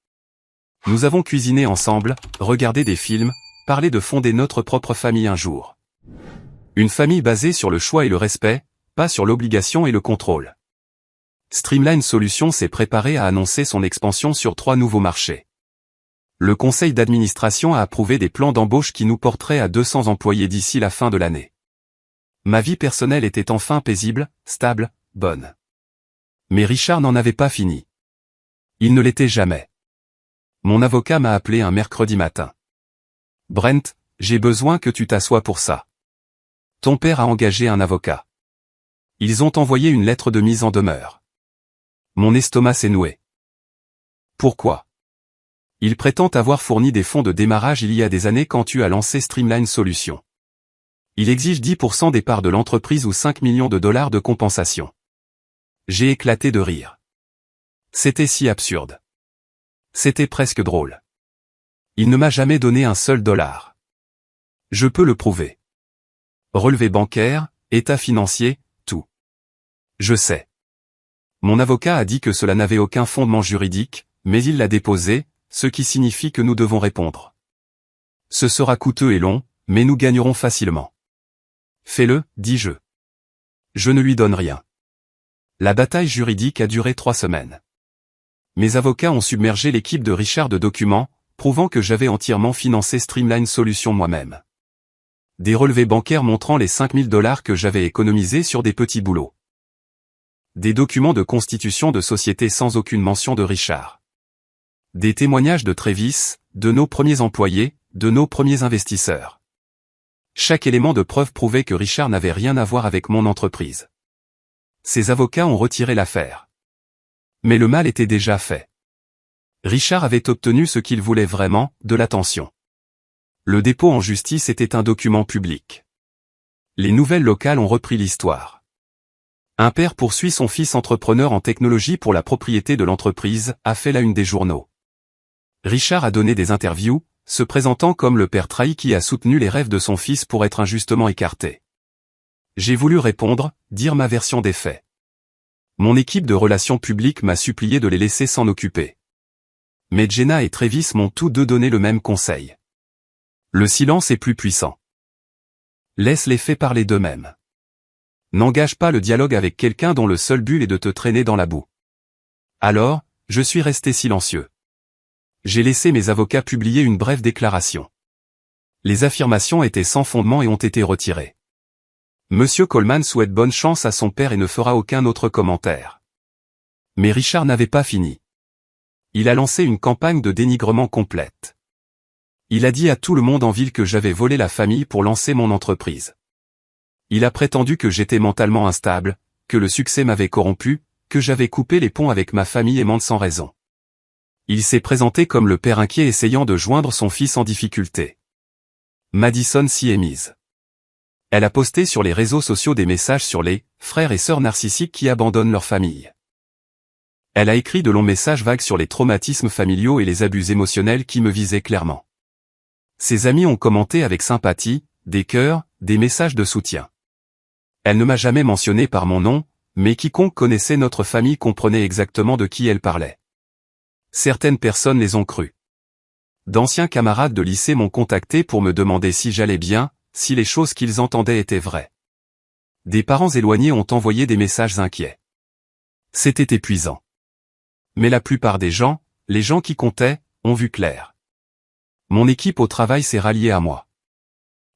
Nous avons cuisiné ensemble, regardé des films, parlé de fonder notre propre famille un jour. Une famille basée sur le choix et le respect, pas sur l'obligation et le contrôle. Streamline Solutions s'est préparé à annoncer son expansion sur 3 nouveaux marchés. Le conseil d'administration a approuvé des plans d'embauche qui nous porteraient à 200 employés d'ici la fin de l'année. Ma vie personnelle était enfin paisible, stable, bonne. Mais Richard n'en avait pas fini. Il ne l'était jamais. Mon avocat m'a appelé un mercredi matin. « Brent, j'ai besoin que tu t'assoies pour ça. Ton père a engagé un avocat. Ils ont envoyé une lettre de mise en demeure. » Mon estomac s'est noué. Pourquoi? Il prétend avoir fourni des fonds de démarrage il y a des années quand tu as lancé Streamline Solutions. Il exige 10% des parts de l'entreprise ou 5 millions de dollars de compensation. J'ai éclaté de rire. C'était si absurde. C'était presque drôle. Il ne m'a jamais donné un seul dollar. Je peux le prouver. Relevé bancaire, état financier, tout. Je sais. Mon avocat a dit que cela n'avait aucun fondement juridique, mais il l'a déposé, ce qui signifie que nous devons répondre. Ce sera coûteux et long, mais nous gagnerons facilement. Fais-le, dis-je. Je ne lui donne rien. La bataille juridique a duré 3 semaines. Mes avocats ont submergé l'équipe de Richard de documents, prouvant que j'avais entièrement financé Streamline Solutions moi-même. Des relevés bancaires montrant les 5 000 $ que j'avais économisés sur des petits boulots. Des documents de constitution de société sans aucune mention de Richard. Des témoignages de Travis, de nos premiers employés, de nos premiers investisseurs. Chaque élément de preuve prouvait que Richard n'avait rien à voir avec mon entreprise. Ses avocats ont retiré l'affaire. Mais le mal était déjà fait. Richard avait obtenu ce qu'il voulait vraiment, de l'attention. Le dépôt en justice était un document public. Les nouvelles locales ont repris l'histoire. Un père poursuit son fils entrepreneur en technologie pour la propriété de l'entreprise, a fait la une des journaux. Richard a donné des interviews, se présentant comme le père trahi qui a soutenu les rêves de son fils pour être injustement écarté. J'ai voulu répondre, dire ma version des faits. Mon équipe de relations publiques m'a supplié de les laisser s'en occuper. Mais Jenna et Travis m'ont tous deux donné le même conseil. Le silence est plus puissant. Laisse les faits parler d'eux-mêmes. N'engage pas le dialogue avec quelqu'un dont le seul but est de te traîner dans la boue. Alors, je suis resté silencieux. J'ai laissé mes avocats publier une brève déclaration. Les affirmations étaient sans fondement et ont été retirées. Monsieur Coleman souhaite bonne chance à son père et ne fera aucun autre commentaire. Mais Richard n'avait pas fini. Il a lancé une campagne de dénigrement complète. Il a dit à tout le monde en ville que j'avais volé la famille pour lancer mon entreprise. Il a prétendu que j'étais mentalement instable, que le succès m'avait corrompu, que j'avais coupé les ponts avec ma famille aimante sans raison. Il s'est présenté comme le père inquiet essayant de joindre son fils en difficulté. Madison s'y est mise. Elle a posté sur les réseaux sociaux des messages sur les frères et sœurs narcissiques qui abandonnent leur famille. Elle a écrit de longs messages vagues sur les traumatismes familiaux et les abus émotionnels qui me visaient clairement. Ses amis ont commenté avec sympathie, des cœurs, des messages de soutien. Elle ne m'a jamais mentionné par mon nom, mais quiconque connaissait notre famille comprenait exactement de qui elle parlait. Certaines personnes les ont crues. D'anciens camarades de lycée m'ont contacté pour me demander si j'allais bien, si les choses qu'ils entendaient étaient vraies. Des parents éloignés ont envoyé des messages inquiets. C'était épuisant. Mais la plupart des gens, les gens qui comptaient, ont vu clair. Mon équipe au travail s'est ralliée à moi.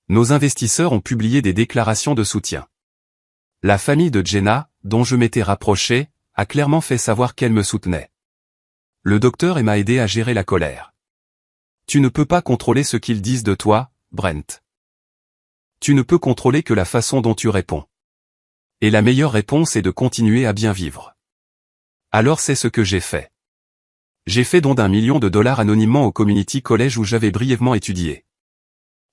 Nos investisseurs ont publié des déclarations de soutien. La famille de Jenna, dont je m'étais rapproché, a clairement fait savoir qu'elle me soutenait. Le docteur m'a aidé à gérer la colère. Tu ne peux pas contrôler ce qu'ils disent de toi, Brent. Tu ne peux contrôler que la façon dont tu réponds. Et la meilleure réponse est de continuer à bien vivre. Alors c'est ce que j'ai fait. J'ai fait don d'1 million de dollars anonymement au Community College où j'avais brièvement étudié.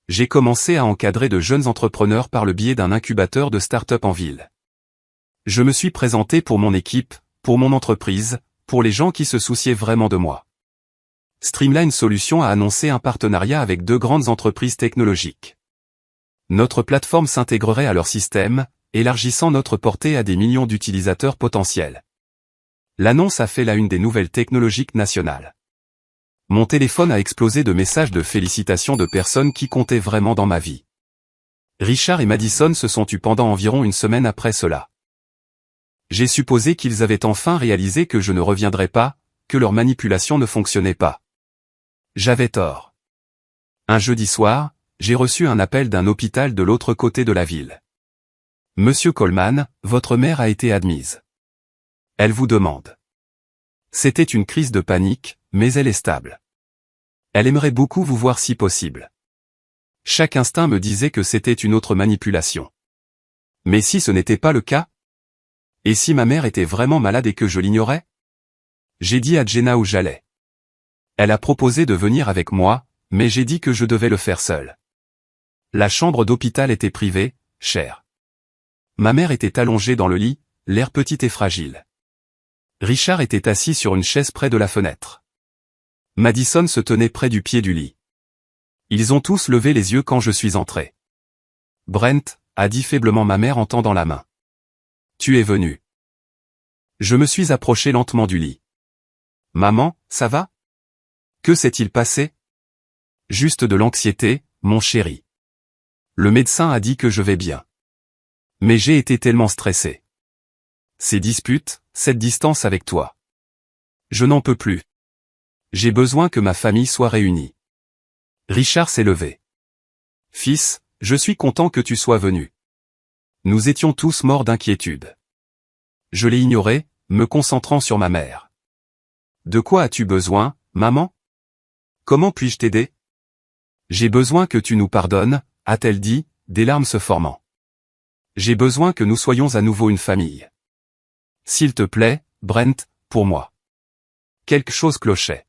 J'ai commencé à encadrer de jeunes entrepreneurs par le biais d'un incubateur de start-up en ville. Je me suis présenté pour mon équipe, pour mon entreprise, pour les gens qui se souciaient vraiment de moi. Streamline Solutions a annoncé un partenariat avec 2 grandes entreprises technologiques. Notre plateforme s'intégrerait à leur système, élargissant notre portée à des millions d'utilisateurs potentiels. L'annonce a fait la une des nouvelles technologiques nationales. Mon téléphone a explosé de messages de félicitations de personnes qui comptaient vraiment dans ma vie. Richard et Madison se sont tus pendant environ une semaine après cela. J'ai supposé qu'ils avaient enfin réalisé que je ne reviendrais pas, que leur manipulation ne fonctionnait pas. J'avais tort. Un jeudi soir, j'ai reçu un appel d'un hôpital de l'autre côté de la ville. Monsieur Coleman, votre mère a été admise. Elle vous demande. C'était une crise de panique, mais elle est stable. Elle aimerait beaucoup vous voir si possible. Chaque instinct me disait que c'était une autre manipulation. Mais si ce n'était pas le cas? Et si ma mère était vraiment malade et que je l'ignorais? J'ai dit à Jenna où j'allais. Elle a proposé de venir avec moi, mais j'ai dit que je devais le faire seul. La chambre d'hôpital était privée, chère. Ma mère était allongée dans le lit, l'air petit et fragile. Richard était assis sur une chaise près de la fenêtre. Madison se tenait près du pied du lit. Ils ont tous levé les yeux quand je suis entré. Brent, a dit faiblement ma mère en tendant la main. Tu es venu. Je me suis approché lentement du lit. Maman, ça va? Que s'est-il passé? Juste de l'anxiété, mon chéri. Le médecin a dit que je vais bien. Mais j'ai été tellement stressé. Ces disputes, cette distance avec toi. Je n'en peux plus. J'ai besoin que ma famille soit réunie. Richard s'est levé. Fils, je suis content que tu sois venu. Nous étions tous morts d'inquiétude. Je l'ai ignoré, me concentrant sur ma mère. De quoi as-tu besoin, maman? Comment puis-je t'aider? J'ai besoin que tu nous pardonnes, a-t-elle dit, des larmes se formant. J'ai besoin que nous soyons à nouveau une famille. S'il te plaît, Brent, pour moi. Quelque chose clochait.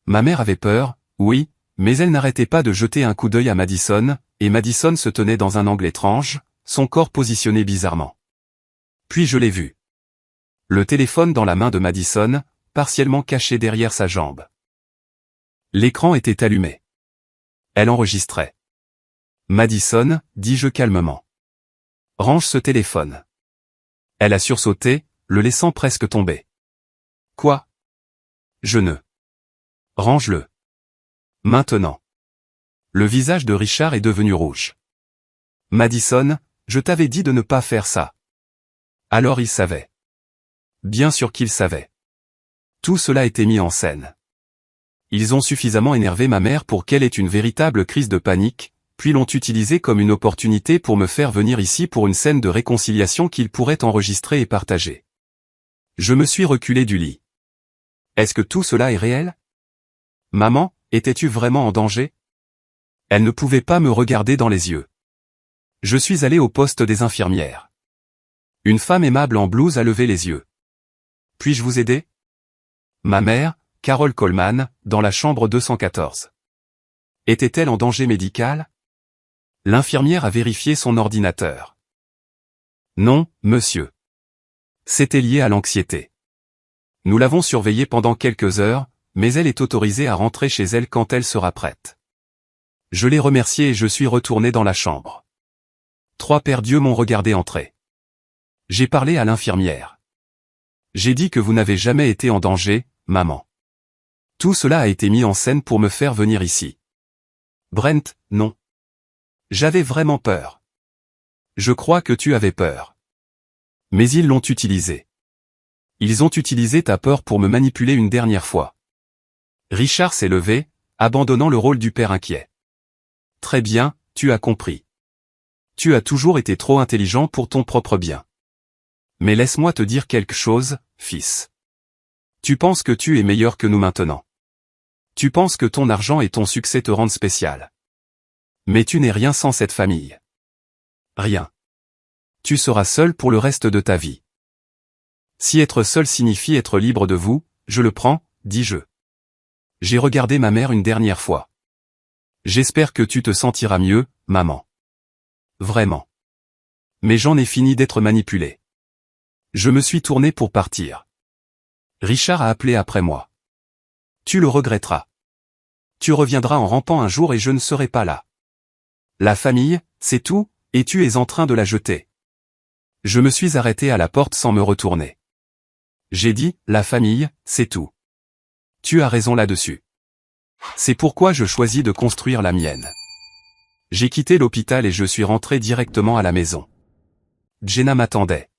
Ma mère avait peur, oui, mais elle n'arrêtait pas de jeter un coup d'œil à Madison, et Madison se tenait dans un angle étrange, son corps positionné bizarrement. Puis je l'ai vu. Le téléphone dans la main de Madison, partiellement caché derrière sa jambe. L'écran était allumé. Elle enregistrait. Madison, dis-je calmement. Range ce téléphone. Elle a sursauté, le laissant presque tomber. Quoi? Je ne. Range-le. Maintenant. Le visage de Richard est devenu rouge. Madison, je t'avais dit de ne pas faire ça. Alors il savait. Bien sûr qu'il savait. Tout cela était mis en scène. Ils ont suffisamment énervé ma mère pour qu'elle ait une véritable crise de panique, puis l'ont utilisé comme une opportunité pour me faire venir ici pour une scène de réconciliation qu'ils pourraient enregistrer et partager. Je me suis reculé du lit. Est-ce que tout cela est réel? Maman, étais-tu vraiment en danger? Elle ne pouvait pas me regarder dans les yeux. Je suis allé au poste des infirmières. Une femme aimable en blouse a levé les yeux. Puis-je vous aider? Ma mère, Carol Coleman, dans la chambre 214. Était-elle en danger médical? L'infirmière a vérifié son ordinateur. Non, monsieur. C'était lié à l'anxiété. Nous l'avons surveillée pendant quelques heures, mais elle est autorisée à rentrer chez elle quand elle sera prête. Je l'ai remerciée et je suis retourné dans la chambre. 3 pères Dieu m'ont regardé entrer. J'ai parlé à l'infirmière. J'ai dit que vous n'avez jamais été en danger, maman. Tout cela a été mis en scène pour me faire venir ici. Brent, non. J'avais vraiment peur. Je crois que tu avais peur. Mais ils l'ont utilisé. Ils ont utilisé ta peur pour me manipuler une dernière fois. Richard s'est levé, abandonnant le rôle du père inquiet. Très bien, tu as compris. Tu as toujours été trop intelligent pour ton propre bien. Mais laisse-moi te dire quelque chose, fils. Tu penses que tu es meilleur que nous maintenant. Tu penses que ton argent et ton succès te rendent spécial. Mais tu n'es rien sans cette famille. Rien. Tu seras seul pour le reste de ta vie. Si être seul signifie être libre de vous, je le prends, dis-je. J'ai regardé ma mère une dernière fois. J'espère que tu te sentiras mieux, maman. Vraiment. Mais j'en ai fini d'être manipulé. Je me suis tourné pour partir. Richard a appelé après moi. Tu le regretteras. Tu reviendras en rampant un jour et je ne serai pas là. La famille, c'est tout, et tu es en train de la jeter. Je me suis arrêté à la porte sans me retourner. J'ai dit, la famille, c'est tout. Tu as raison là-dessus. C'est pourquoi je choisis de construire la mienne. J'ai quitté l'hôpital et je suis rentré directement à la maison. Jenna m'attendait.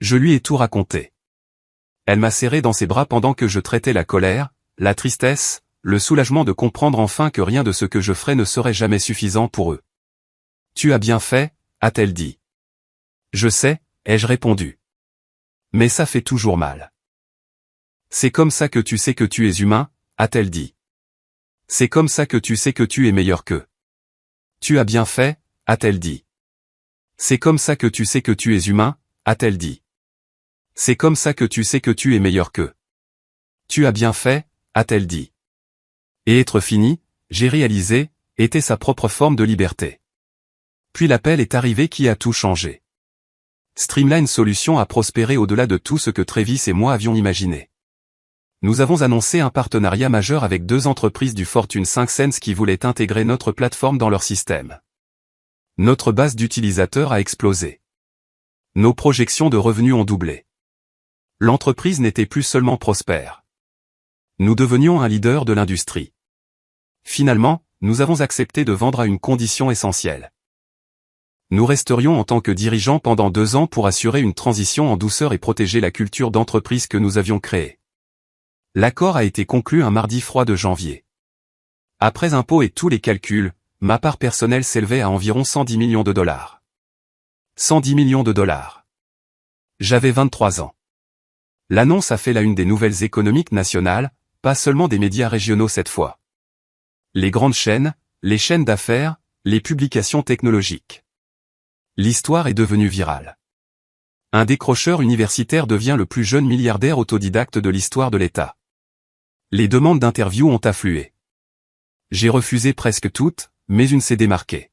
Je lui ai tout raconté. Elle m'a serré dans ses bras pendant que je traitais la colère, la tristesse, le soulagement de comprendre enfin que rien de ce que je ferais ne serait jamais suffisant pour eux. Tu as bien fait, a-t-elle dit. Je sais, ai-je répondu. Mais ça fait toujours mal. C'est comme ça que tu sais que tu es humain, a-t-elle dit. C'est comme ça que tu sais que tu es meilleur qu'eux. Tu as bien fait, a-t-elle dit. C'est comme ça que tu sais que tu es humain, a-t-elle dit. C'est comme ça que tu sais que tu es meilleur qu'eux. Tu as bien fait, a-t-elle dit. Et être fini, j'ai réalisé, était sa propre forme de liberté. Puis l'appel est arrivé qui a tout changé. Streamline Solutions a prospéré au-delà de tout ce que Travis et moi avions imaginé. Nous avons annoncé un partenariat majeur avec 2 entreprises du Fortune 500 qui voulaient intégrer notre plateforme dans leur système. Notre base d'utilisateurs a explosé. Nos projections de revenus ont doublé. L'entreprise n'était plus seulement prospère. Nous devenions un leader de l'industrie. Finalement, nous avons accepté de vendre à une condition essentielle. Nous resterions en tant que dirigeants pendant 2 ans pour assurer une transition en douceur et protéger la culture d'entreprise que nous avions créée. L'accord a été conclu un mardi froid de janvier. Après impôts et tous les calculs, ma part personnelle s'élevait à environ 110 millions de dollars. 110 millions de dollars. J'avais 23 ans. L'annonce a fait la une des nouvelles économiques nationales, pas seulement des médias régionaux cette fois. Les grandes chaînes, les chaînes d'affaires, les publications technologiques. L'histoire est devenue virale. Un décrocheur universitaire devient le plus jeune milliardaire autodidacte de l'histoire de l'État. Les demandes d'interview ont afflué. J'ai refusé presque toutes, mais une s'est démarquée.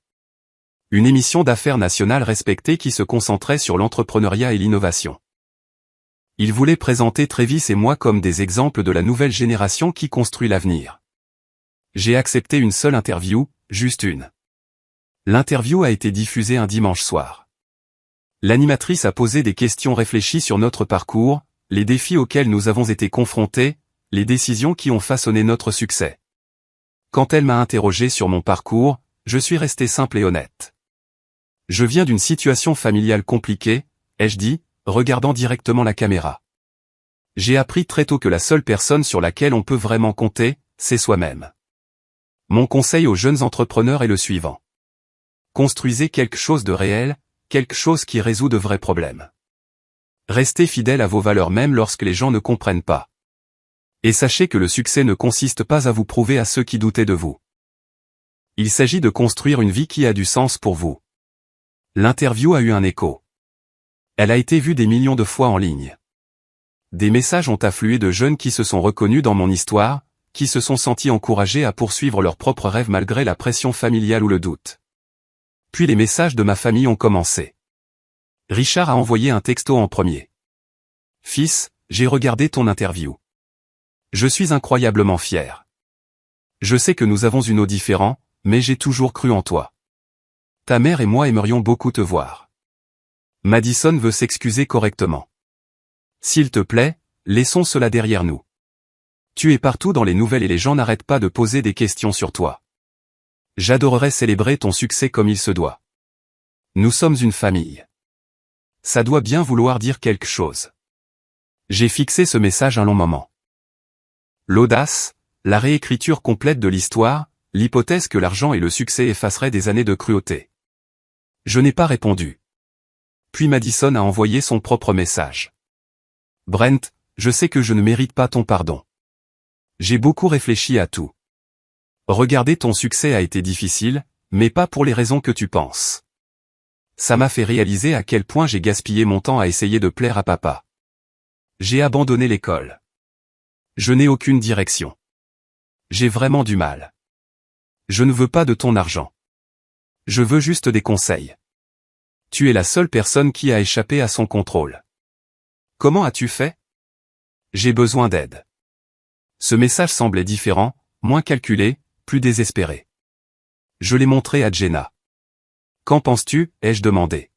Une émission d'affaires nationale respectée qui se concentrait sur l'entrepreneuriat et l'innovation. Il voulait présenter Travis et moi comme des exemples de la nouvelle génération qui construit l'avenir. J'ai accepté une seule interview, juste une. L'interview a été diffusée un dimanche soir. L'animatrice a posé des questions réfléchies sur notre parcours, les défis auxquels nous avons été confrontés, les décisions qui ont façonné notre succès. Quand elle m'a interrogé sur mon parcours, je suis resté simple et honnête. Je viens d'une situation familiale compliquée, ai-je dit, regardant directement la caméra. J'ai appris très tôt que la seule personne sur laquelle on peut vraiment compter, c'est soi-même. Mon conseil aux jeunes entrepreneurs est le suivant. Construisez quelque chose de réel, quelque chose qui résout de vrais problèmes. Restez fidèle à vos valeurs même lorsque les gens ne comprennent pas. Et sachez que le succès ne consiste pas à vous prouver à ceux qui doutaient de vous. Il s'agit de construire une vie qui a du sens pour vous. L'interview a eu un écho. Elle a été vue des millions de fois en ligne. Des messages ont afflué de jeunes qui se sont reconnus dans mon histoire, qui se sont sentis encouragés à poursuivre leurs propres rêves malgré la pression familiale ou le doute. Puis les messages de ma famille ont commencé. Richard a envoyé un texto en premier. « Fils, j'ai regardé ton interview. Je suis incroyablement fier. Je sais que nous avons une eau différente, mais j'ai toujours cru en toi. Ta mère et moi aimerions beaucoup te voir. Madison veut s'excuser correctement. S'il te plaît, laissons cela derrière nous. Tu es partout dans les nouvelles et les gens n'arrêtent pas de poser des questions sur toi. J'adorerais célébrer ton succès comme il se doit. Nous sommes une famille. Ça doit bien vouloir dire quelque chose. » J'ai fixé ce message un long moment. L'audace, la réécriture complète de l'histoire, l'hypothèse que l'argent et le succès effaceraient des années de cruauté. Je n'ai pas répondu. Puis Madison a envoyé son propre message. « Brent, je sais que je ne mérite pas ton pardon. J'ai beaucoup réfléchi à tout. Regarder ton succès a été difficile, mais pas pour les raisons que tu penses. Ça m'a fait réaliser à quel point j'ai gaspillé mon temps à essayer de plaire à papa. J'ai abandonné l'école. Je n'ai aucune direction. J'ai vraiment du mal. Je ne veux pas de ton argent. Je veux juste des conseils. Tu es la seule personne qui a échappé à son contrôle. Comment as-tu fait? J'ai besoin d'aide. » Ce message semblait différent, moins calculé, plus désespéré. Je l'ai montré à Jenna. « Qu'en penses-tu » ai-je demandé.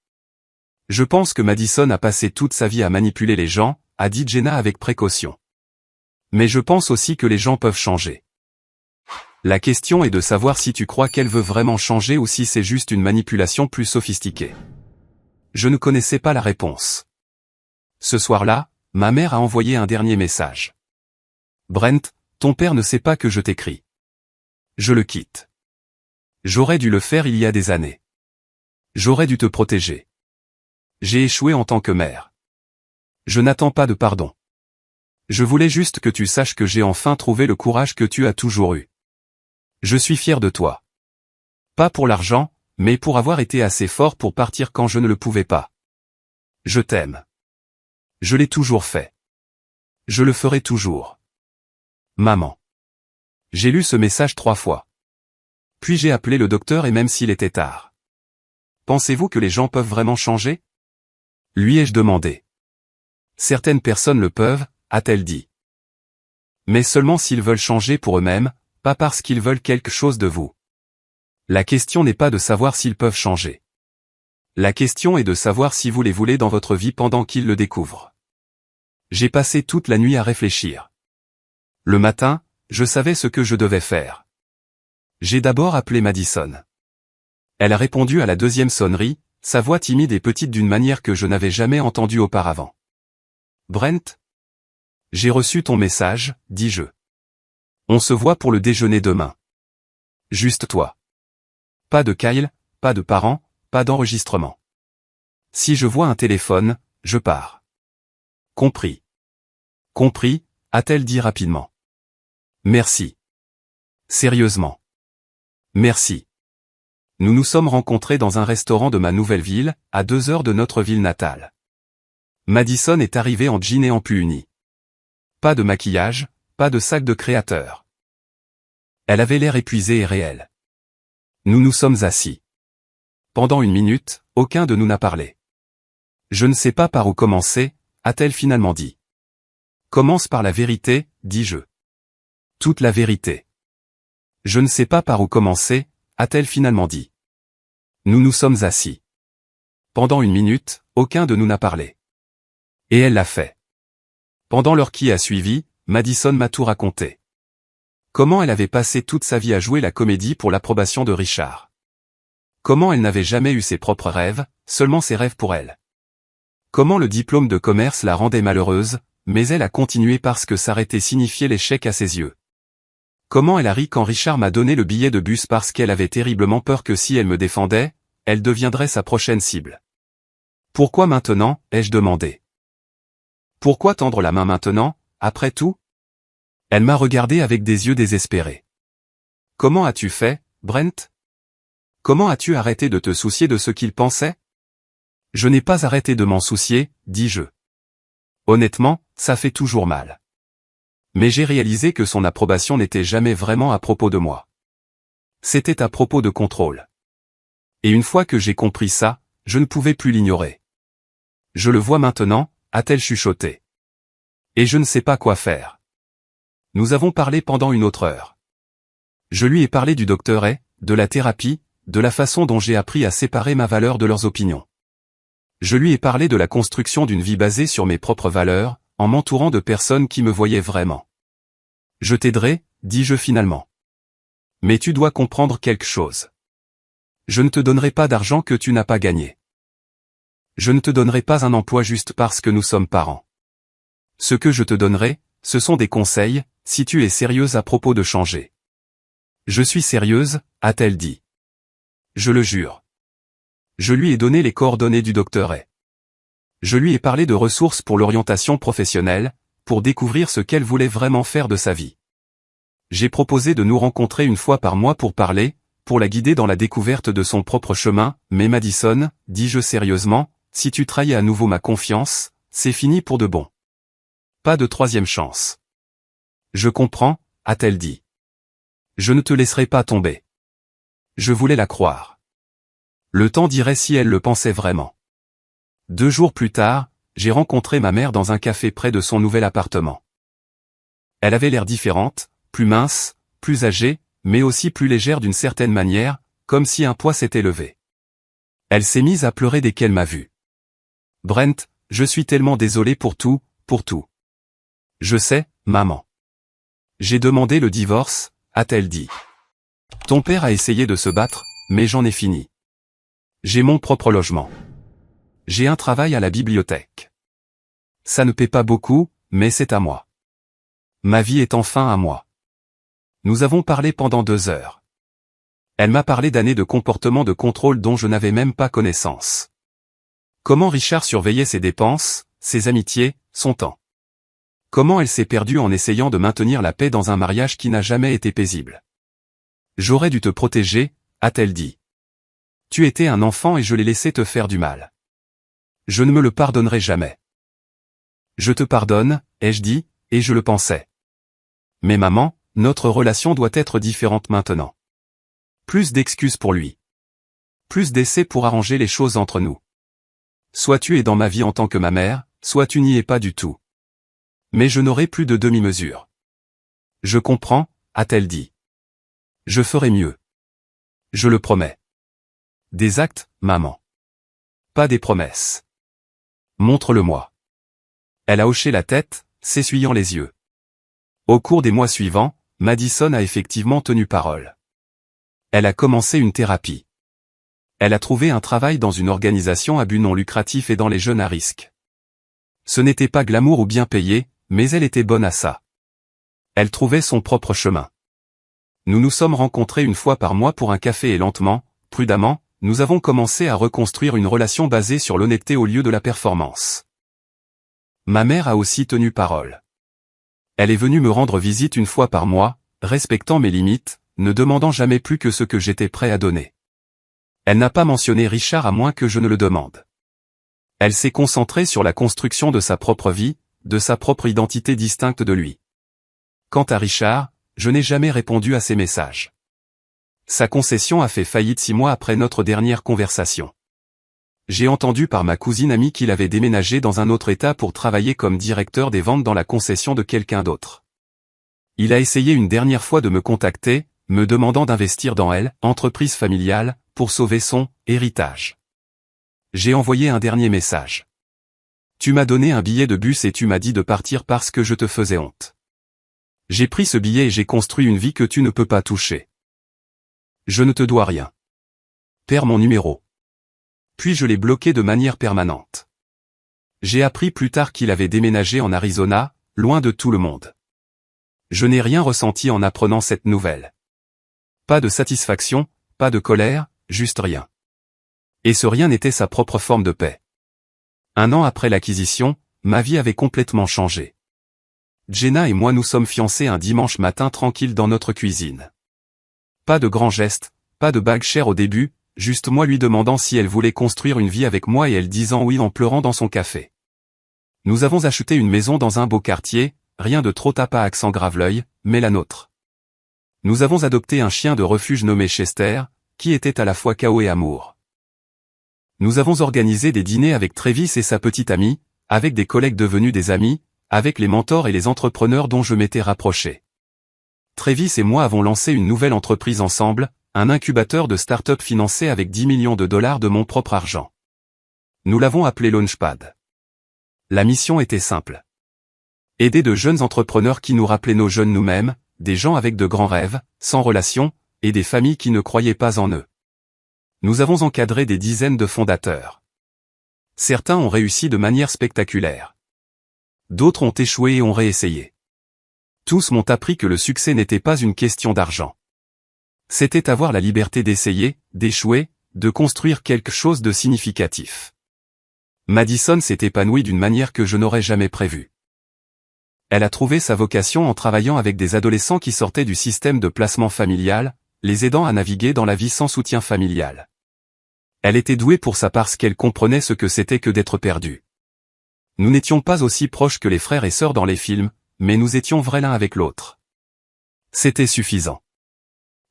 Je pense que Madison a passé toute sa vie à manipuler les gens, a dit Jenna avec précaution. Mais je pense aussi que les gens peuvent changer. La question est de savoir si tu crois qu'elle veut vraiment changer ou si c'est juste une manipulation plus sophistiquée. Je ne connaissais pas la réponse. Ce soir-là, ma mère a envoyé un dernier message. Brent, ton père ne sait pas que je t'écris. Je le quitte. J'aurais dû le faire il y a des années. J'aurais dû te protéger. J'ai échoué en tant que mère. Je n'attends pas de pardon. Je voulais juste que tu saches que j'ai enfin trouvé le courage que tu as toujours eu. Je suis fier de toi. Pas pour l'argent, mais pour avoir été assez fort pour partir quand je ne le pouvais pas. Je t'aime. Je l'ai toujours fait. Je le ferai toujours. Maman. J'ai lu ce message 3 fois. Puis j'ai appelé le docteur et même s'il était tard. Pensez-vous que les gens peuvent vraiment changer? Lui ai-je demandé. Certaines personnes le peuvent, a-t-elle dit. Mais seulement s'ils veulent changer pour eux-mêmes, pas parce qu'ils veulent quelque chose de vous. La question n'est pas de savoir s'ils peuvent changer. La question est de savoir si vous les voulez dans votre vie pendant qu'ils le découvrent. J'ai passé toute la nuit à réfléchir. Le matin, je savais ce que je devais faire. J'ai d'abord appelé Madison. Elle a répondu à la deuxième sonnerie, sa voix timide et petite d'une manière que je n'avais jamais entendue auparavant. Brent? J'ai reçu ton message, dis-je. On se voit pour le déjeuner demain. Juste toi. Pas de Kyle, pas de parents, pas d'enregistrement. Si je vois un téléphone, je pars. Compris. Compris, a-t-elle dit rapidement. Merci. Sérieusement. Merci. Nous nous sommes rencontrés dans un restaurant de ma nouvelle ville, à 2 heures de notre ville natale. Madison est arrivée en jean et en pull uni. Pas de maquillage, pas de sac de créateur. Elle avait l'air épuisée et réelle. Nous nous sommes assis. Pendant 1 minute, aucun de nous n'a parlé. Je ne sais pas par où commencer, a-t-elle finalement dit. Commence par la vérité, dis-je. Toute la vérité. Je ne sais pas par où commencer, a-t-elle finalement dit. Nous nous sommes assis. Pendant 1 minute, aucun de nous n'a parlé. Et elle l'a fait. Pendant l'heure qui a suivi, Madison m'a tout raconté. Comment elle avait passé toute sa vie à jouer la comédie pour l'approbation de Richard. Comment elle n'avait jamais eu ses propres rêves, seulement ses rêves pour elle. Comment le diplôme de commerce la rendait malheureuse, mais elle a continué parce que s'arrêter signifiait l'échec à ses yeux. Comment elle a ri quand Richard m'a donné le billet de bus parce qu'elle avait terriblement peur que si elle me défendait, elle deviendrait sa prochaine cible. Pourquoi maintenant, ai-je demandé. Pourquoi tendre la main maintenant, après tout? Elle m'a regardé avec des yeux désespérés. Comment as-tu fait, Brent? Comment as-tu arrêté de te soucier de ce qu'il pensait? Je n'ai pas arrêté de m'en soucier, dis-je. Honnêtement, ça fait toujours mal. Mais j'ai réalisé que son approbation n'était jamais vraiment à propos de moi. C'était à propos de contrôle. Et une fois que j'ai compris ça, je ne pouvais plus l'ignorer. Je le vois maintenant, a-t-elle chuchoté. Et je ne sais pas quoi faire. Nous avons parlé pendant 1 autre heure. Je lui ai parlé du docteur et, de la thérapie, de la façon dont j'ai appris à séparer ma valeur de leurs opinions. Je lui ai parlé de la construction d'une vie basée sur mes propres valeurs, en m'entourant de personnes qui me voyaient vraiment. Je t'aiderai, dis-je finalement. Mais tu dois comprendre quelque chose. Je ne te donnerai pas d'argent que tu n'as pas gagné. Je ne te donnerai pas un emploi juste parce que nous sommes parents. Ce que je te donnerai, ce sont des conseils, si tu es sérieuse à propos de changer. Je suis sérieuse, a-t-elle dit. Je le jure. Je lui ai donné les coordonnées du docteur et. Je lui ai parlé de ressources pour l'orientation professionnelle, pour découvrir ce qu'elle voulait vraiment faire de sa vie. J'ai proposé de nous rencontrer 1 fois par mois pour parler, pour la guider dans la découverte de son propre chemin, mais Madison, dis-je sérieusement, si tu trahis à nouveau ma confiance, c'est fini pour de bon. Pas de 3e chance. Je comprends, a-t-elle dit. Je ne te laisserai pas tomber. Je voulais la croire. Le temps dirait si elle le pensait vraiment. 2 jours plus tard, j'ai rencontré ma mère dans un café près de son nouvel appartement. Elle avait l'air différente, plus mince, plus âgée, mais aussi plus légère d'une certaine manière, comme si un poids s'était levé. Elle s'est mise à pleurer dès qu'elle m'a vu. Brent, je suis tellement désolé pour tout, pour tout. Je sais, maman. J'ai demandé le divorce, a-t-elle dit. Ton père a essayé de se battre, mais j'en ai fini. J'ai mon propre logement. J'ai un travail à la bibliothèque. Ça ne paie pas beaucoup, mais c'est à moi. Ma vie est enfin à moi. Nous avons parlé pendant 2 heures. Elle m'a parlé d'années de comportements de contrôle dont je n'avais même pas connaissance. Comment Richard surveillait ses dépenses, ses amitiés, son temps. Comment elle s'est perdue en essayant de maintenir la paix dans un mariage qui n'a jamais été paisible. J'aurais dû te protéger, a-t-elle dit. Tu étais un enfant et je l'ai laissé te faire du mal. Je ne me le pardonnerai jamais. Je te pardonne, ai-je dit, et je le pensais. Mais maman, notre relation doit être différente maintenant. Plus d'excuses pour lui. Plus d'essais pour arranger les choses entre nous. Soit tu es dans ma vie en tant que ma mère, soit tu n'y es pas du tout. Mais je n'aurai plus de demi-mesure. Je comprends, a-t-elle dit. Je ferai mieux. Je le promets. Des actes, maman. Pas des promesses. Montre-le-moi. Elle a hoché la tête, s'essuyant les yeux. Au cours des mois suivants, Madison a effectivement tenu parole. Elle a commencé une thérapie. Elle a trouvé un travail dans une organisation à but non lucratif et dans les jeunes à risque. Ce n'était pas glamour ou bien payé, mais elle était bonne à ça. Elle trouvait son propre chemin. Nous nous sommes rencontrés une fois par mois pour un café et lentement, prudemment, nous avons commencé à reconstruire une relation basée sur l'honnêteté au lieu de la performance. Ma mère a aussi tenu parole. Elle est venue me rendre visite une fois par mois, respectant mes limites, ne demandant jamais plus que ce que j'étais prêt à donner. Elle n'a pas mentionné Richard à moins que je ne le demande. Elle s'est concentrée sur la construction de sa propre vie, de sa propre identité distincte de lui. Quant à Richard, je n'ai jamais répondu à ses messages. Sa concession a fait faillite 6 mois après notre dernière conversation. J'ai entendu par ma cousine amie qu'il avait déménagé dans un autre état pour travailler comme directeur des ventes dans la concession de quelqu'un d'autre. Il a essayé une dernière fois de me contacter, me demandant d'investir dans elle, entreprise familiale, pour sauver son héritage. J'ai envoyé un dernier message. Tu m'as donné un billet de bus et tu m'as dit de partir parce que je te faisais honte. J'ai pris ce billet et j'ai construit une vie que tu ne peux pas toucher. Je ne te dois rien. Perds mon numéro. Puis je l'ai bloqué de manière permanente. J'ai appris plus tard qu'il avait déménagé en Arizona, loin de tout le monde. Je n'ai rien ressenti en apprenant cette nouvelle. Pas de satisfaction, pas de colère, juste rien. Et ce rien n'était sa propre forme de paix. 1 an après l'acquisition, ma vie avait complètement changé. Jenna et moi nous sommes fiancés un dimanche matin tranquille dans notre cuisine. Pas de grands gestes, pas de bague chère au début, juste moi lui demandant si elle voulait construire une vie avec moi et elle disant oui en pleurant dans son café. Nous avons acheté une maison dans un beau quartier, rien de trop tape à accent Graveleuil, mais la nôtre. Nous avons adopté un chien de refuge nommé Chester, qui était à la fois chaos et amour. Nous avons organisé des dîners avec Travis et sa petite amie, avec des collègues devenus des amis, avec les mentors et les entrepreneurs dont je m'étais rapproché. Travis et moi avons lancé une nouvelle entreprise ensemble, un incubateur de start-up financé avec 10 millions de dollars de mon propre argent. Nous l'avons appelé Launchpad. La mission était simple. Aider de jeunes entrepreneurs qui nous rappelaient nos jeunes nous-mêmes, des gens avec de grands rêves, sans relation, et des familles qui ne croyaient pas en eux. Nous avons encadré des dizaines de fondateurs. Certains ont réussi de manière spectaculaire. D'autres ont échoué et ont réessayé. Tous m'ont appris que le succès n'était pas une question d'argent. C'était avoir la liberté d'essayer, d'échouer, de construire quelque chose de significatif. Madison s'est épanouie d'une manière que je n'aurais jamais prévue. Elle a trouvé sa vocation en travaillant avec des adolescents qui sortaient du système de placement familial, les aidant à naviguer dans la vie sans soutien familial. Elle était douée pour ça parce qu'elle comprenait ce que c'était que d'être perdue. Nous n'étions pas aussi proches que les frères et sœurs dans les films, mais nous étions vrais l'un avec l'autre. C'était suffisant.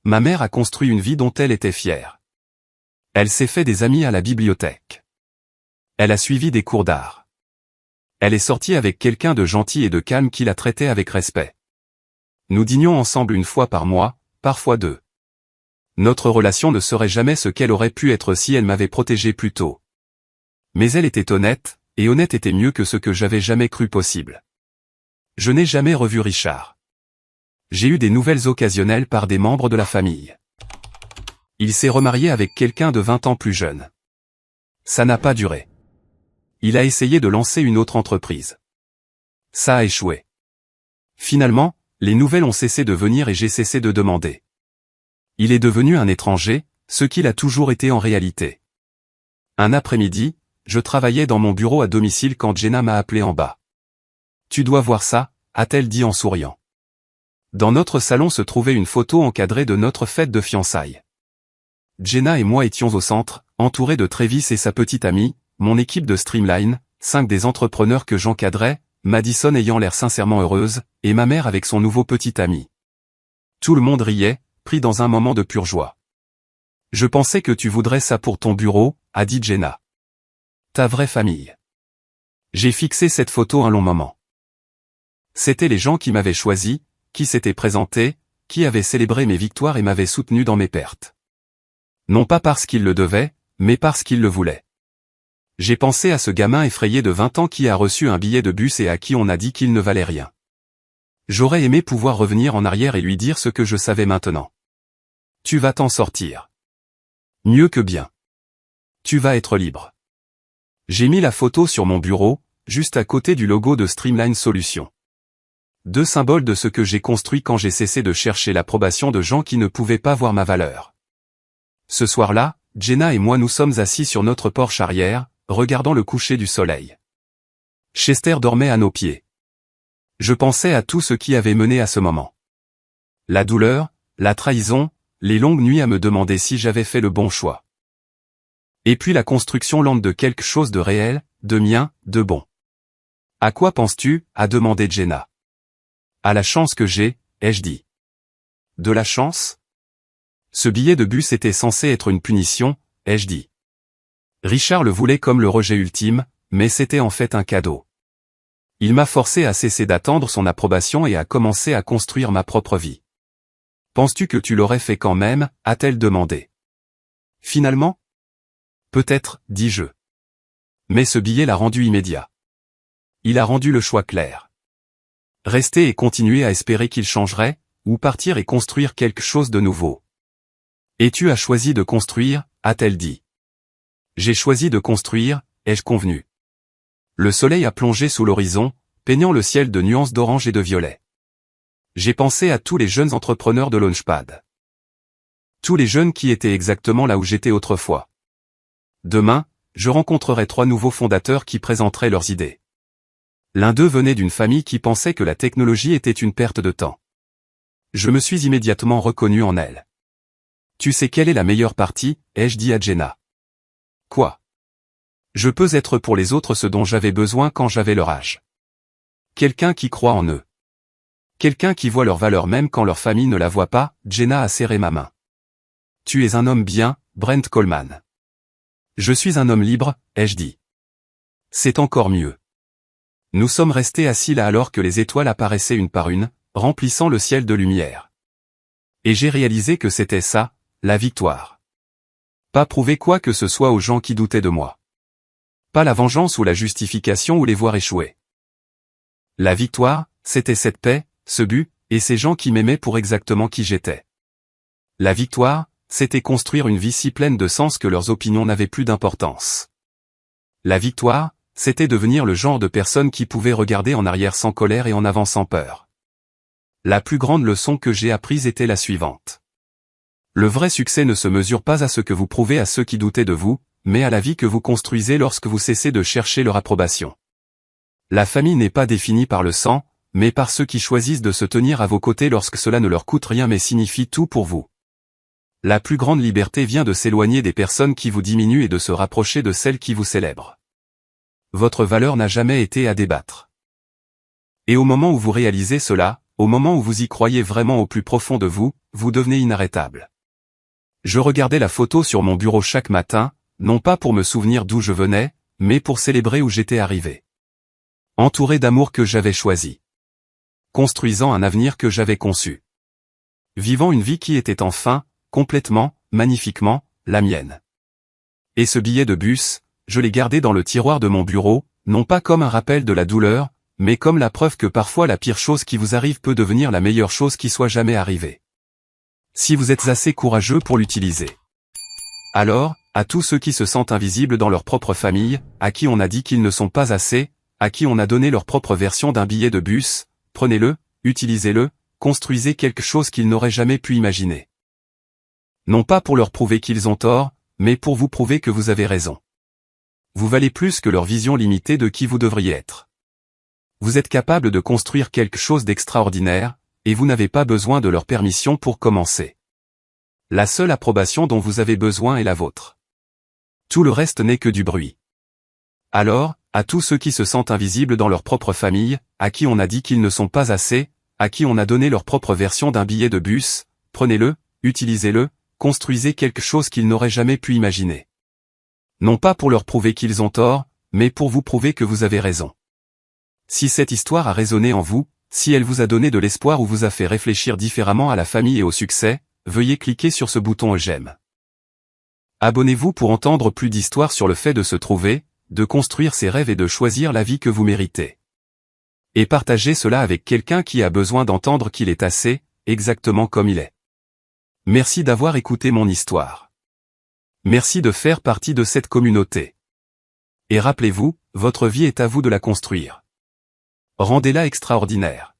Ma mère a construit une vie dont elle était fière. Elle s'est fait des amis à la bibliothèque. Elle a suivi des cours d'art. Elle est sortie avec quelqu'un de gentil et de calme qui la traitait avec respect. Nous dînions ensemble une fois par mois, parfois 2. Notre relation ne serait jamais ce qu'elle aurait pu être si elle m'avait protégé plus tôt. Mais elle était honnête, et honnête était mieux que ce que j'avais jamais cru possible. Je n'ai jamais revu Richard. J'ai eu des nouvelles occasionnelles par des membres de la famille. Il s'est remarié avec quelqu'un de 20 ans plus jeune. Ça n'a pas duré. Il a essayé de lancer une autre entreprise. Ça a échoué. Finalement, les nouvelles ont cessé de venir et j'ai cessé de demander. Il est devenu un étranger, ce qu'il a toujours été en réalité. Un après-midi, je travaillais dans mon bureau à domicile quand Jenna m'a appelé en bas. « Tu dois voir ça », a-t-elle dit en souriant. Dans notre salon se trouvait une photo encadrée de notre fête de fiançailles. Jenna et moi étions au centre, entourés de Travis et sa petite amie, mon équipe de Streamline, 5 des entrepreneurs que j'encadrais, Madison ayant l'air sincèrement heureuse, et ma mère avec son nouveau petit ami. Tout le monde riait, pris dans un moment de pure joie. « Je pensais que tu voudrais ça pour ton bureau », a dit Jenna. « Ta vraie famille. » J'ai fixé cette photo un long moment. C'étaient les gens qui m'avaient choisi, qui s'étaient présentés, qui avaient célébré mes victoires et m'avaient soutenu dans mes pertes. Non pas parce qu'ils le devaient, mais parce qu'ils le voulaient. J'ai pensé à ce gamin effrayé de 20 ans qui a reçu un billet de bus et à qui on a dit qu'il ne valait rien. J'aurais aimé pouvoir revenir en arrière et lui dire ce que je savais maintenant. Tu vas t'en sortir. Mieux que bien. Tu vas être libre. J'ai mis la photo sur mon bureau, juste à côté du logo de Streamline Solutions. 2 symboles de ce que j'ai construit quand j'ai cessé de chercher l'approbation de gens qui ne pouvaient pas voir ma valeur. Ce soir-là, Jenna et moi nous sommes assis sur notre porche arrière, regardant le coucher du soleil. Chester dormait à nos pieds. Je pensais à tout ce qui avait mené à ce moment. La douleur, la trahison, les longues nuits à me demander si j'avais fait le bon choix. Et puis la construction lente de quelque chose de réel, de mien, de bon. « À quoi penses-tu » a demandé Jenna. « À la chance que j'ai », ai-je dit. « De la chance ?» Ce billet de bus était censé être une punition, ai-je dit. Richard le voulait comme le rejet ultime, mais c'était en fait un cadeau. Il m'a forcé à cesser d'attendre son approbation et à commencer à construire ma propre vie. « Penses-tu que tu l'aurais fait quand même » a-t-elle demandé. « Finalement ? Peut-être, dis-je. Mais ce billet l'a rendu immédiat. Il a rendu le choix clair. Rester et continuer à espérer qu'il changerait, ou partir et construire quelque chose de nouveau. Et tu as choisi de construire, a-t-elle dit. J'ai choisi de construire, ai-je convenu. Le soleil a plongé sous l'horizon, peignant le ciel de nuances d'orange et de violet. J'ai pensé à tous les jeunes entrepreneurs de Launchpad. Tous les jeunes qui étaient exactement là où j'étais autrefois. Demain, je rencontrerai 3 nouveaux fondateurs qui présenteraient leurs idées. L'un d'eux venait d'une famille qui pensait que la technologie était une perte de temps. Je me suis immédiatement reconnu en elle. Tu sais quelle est la meilleure partie, ai-je dit à Jenna. Quoi? Je peux être pour les autres ce dont j'avais besoin quand j'avais leur âge. Quelqu'un qui croit en eux. Quelqu'un qui voit leur valeur même quand leur famille ne la voit pas, Jenna a serré ma main. Tu es un homme bien, Brent Coleman. Je suis un homme libre, ai-je dit. C'est encore mieux. Nous sommes restés assis là alors que les étoiles apparaissaient une par une, remplissant le ciel de lumière. Et j'ai réalisé que c'était ça, la victoire. Pas prouver quoi que ce soit aux gens qui doutaient de moi. Pas la vengeance ou la justification ou les voir échouer. La victoire, c'était cette paix, ce but, et ces gens qui m'aimaient pour exactement qui j'étais. La victoire, c'était construire une vie si pleine de sens que leurs opinions n'avaient plus d'importance. La victoire, c'était devenir le genre de personne qui pouvait regarder en arrière sans colère et en avant sans peur. La plus grande leçon que j'ai apprise était la suivante. Le vrai succès ne se mesure pas à ce que vous prouvez à ceux qui doutaient de vous, mais à la vie que vous construisez lorsque vous cessez de chercher leur approbation. La famille n'est pas définie par le sang, mais par ceux qui choisissent de se tenir à vos côtés lorsque cela ne leur coûte rien mais signifie tout pour vous. La plus grande liberté vient de s'éloigner des personnes qui vous diminuent et de se rapprocher de celles qui vous célèbrent. Votre valeur n'a jamais été à débattre. Et au moment où vous réalisez cela, au moment où vous y croyez vraiment au plus profond de vous, vous devenez inarrêtable. Je regardais la photo sur mon bureau chaque matin, non pas pour me souvenir d'où je venais, mais pour célébrer où j'étais arrivé. Entouré d'amour que j'avais choisi. Construisant un avenir que j'avais conçu. Vivant une vie qui était enfin, complètement, magnifiquement, la mienne. Et ce billet de bus, je l'ai gardé dans le tiroir de mon bureau, non pas comme un rappel de la douleur, mais comme la preuve que parfois la pire chose qui vous arrive peut devenir la meilleure chose qui soit jamais arrivée. Si vous êtes assez courageux pour l'utiliser. Alors, à tous ceux qui se sentent invisibles dans leur propre famille, à qui on a dit qu'ils ne sont pas assez, à qui on a donné leur propre version d'un billet de bus, prenez-le, utilisez-le, construisez quelque chose qu'ils n'auraient jamais pu imaginer. Non pas pour leur prouver qu'ils ont tort, mais pour vous prouver que vous avez raison. Vous valez plus que leur vision limitée de qui vous devriez être. Vous êtes capable de construire quelque chose d'extraordinaire, et vous n'avez pas besoin de leur permission pour commencer. La seule approbation dont vous avez besoin est la vôtre. Tout le reste n'est que du bruit. Alors, à tous ceux qui se sentent invisibles dans leur propre famille, à qui on a dit qu'ils ne sont pas assez, à qui on a donné leur propre version d'un billet de bus, prenez-le, utilisez-le, construisez quelque chose qu'ils n'auraient jamais pu imaginer. Non pas pour leur prouver qu'ils ont tort, mais pour vous prouver que vous avez raison. Si cette histoire a résonné en vous, si elle vous a donné de l'espoir ou vous a fait réfléchir différemment à la famille et au succès, veuillez cliquer sur ce bouton j'aime. Abonnez-vous pour entendre plus d'histoires sur le fait de se trouver, de construire ses rêves et de choisir la vie que vous méritez. Et partagez cela avec quelqu'un qui a besoin d'entendre qu'il est assez, exactement comme il est. Merci d'avoir écouté mon histoire. Merci de faire partie de cette communauté. Et rappelez-vous, votre vie est à vous de la construire. Rendez-la extraordinaire.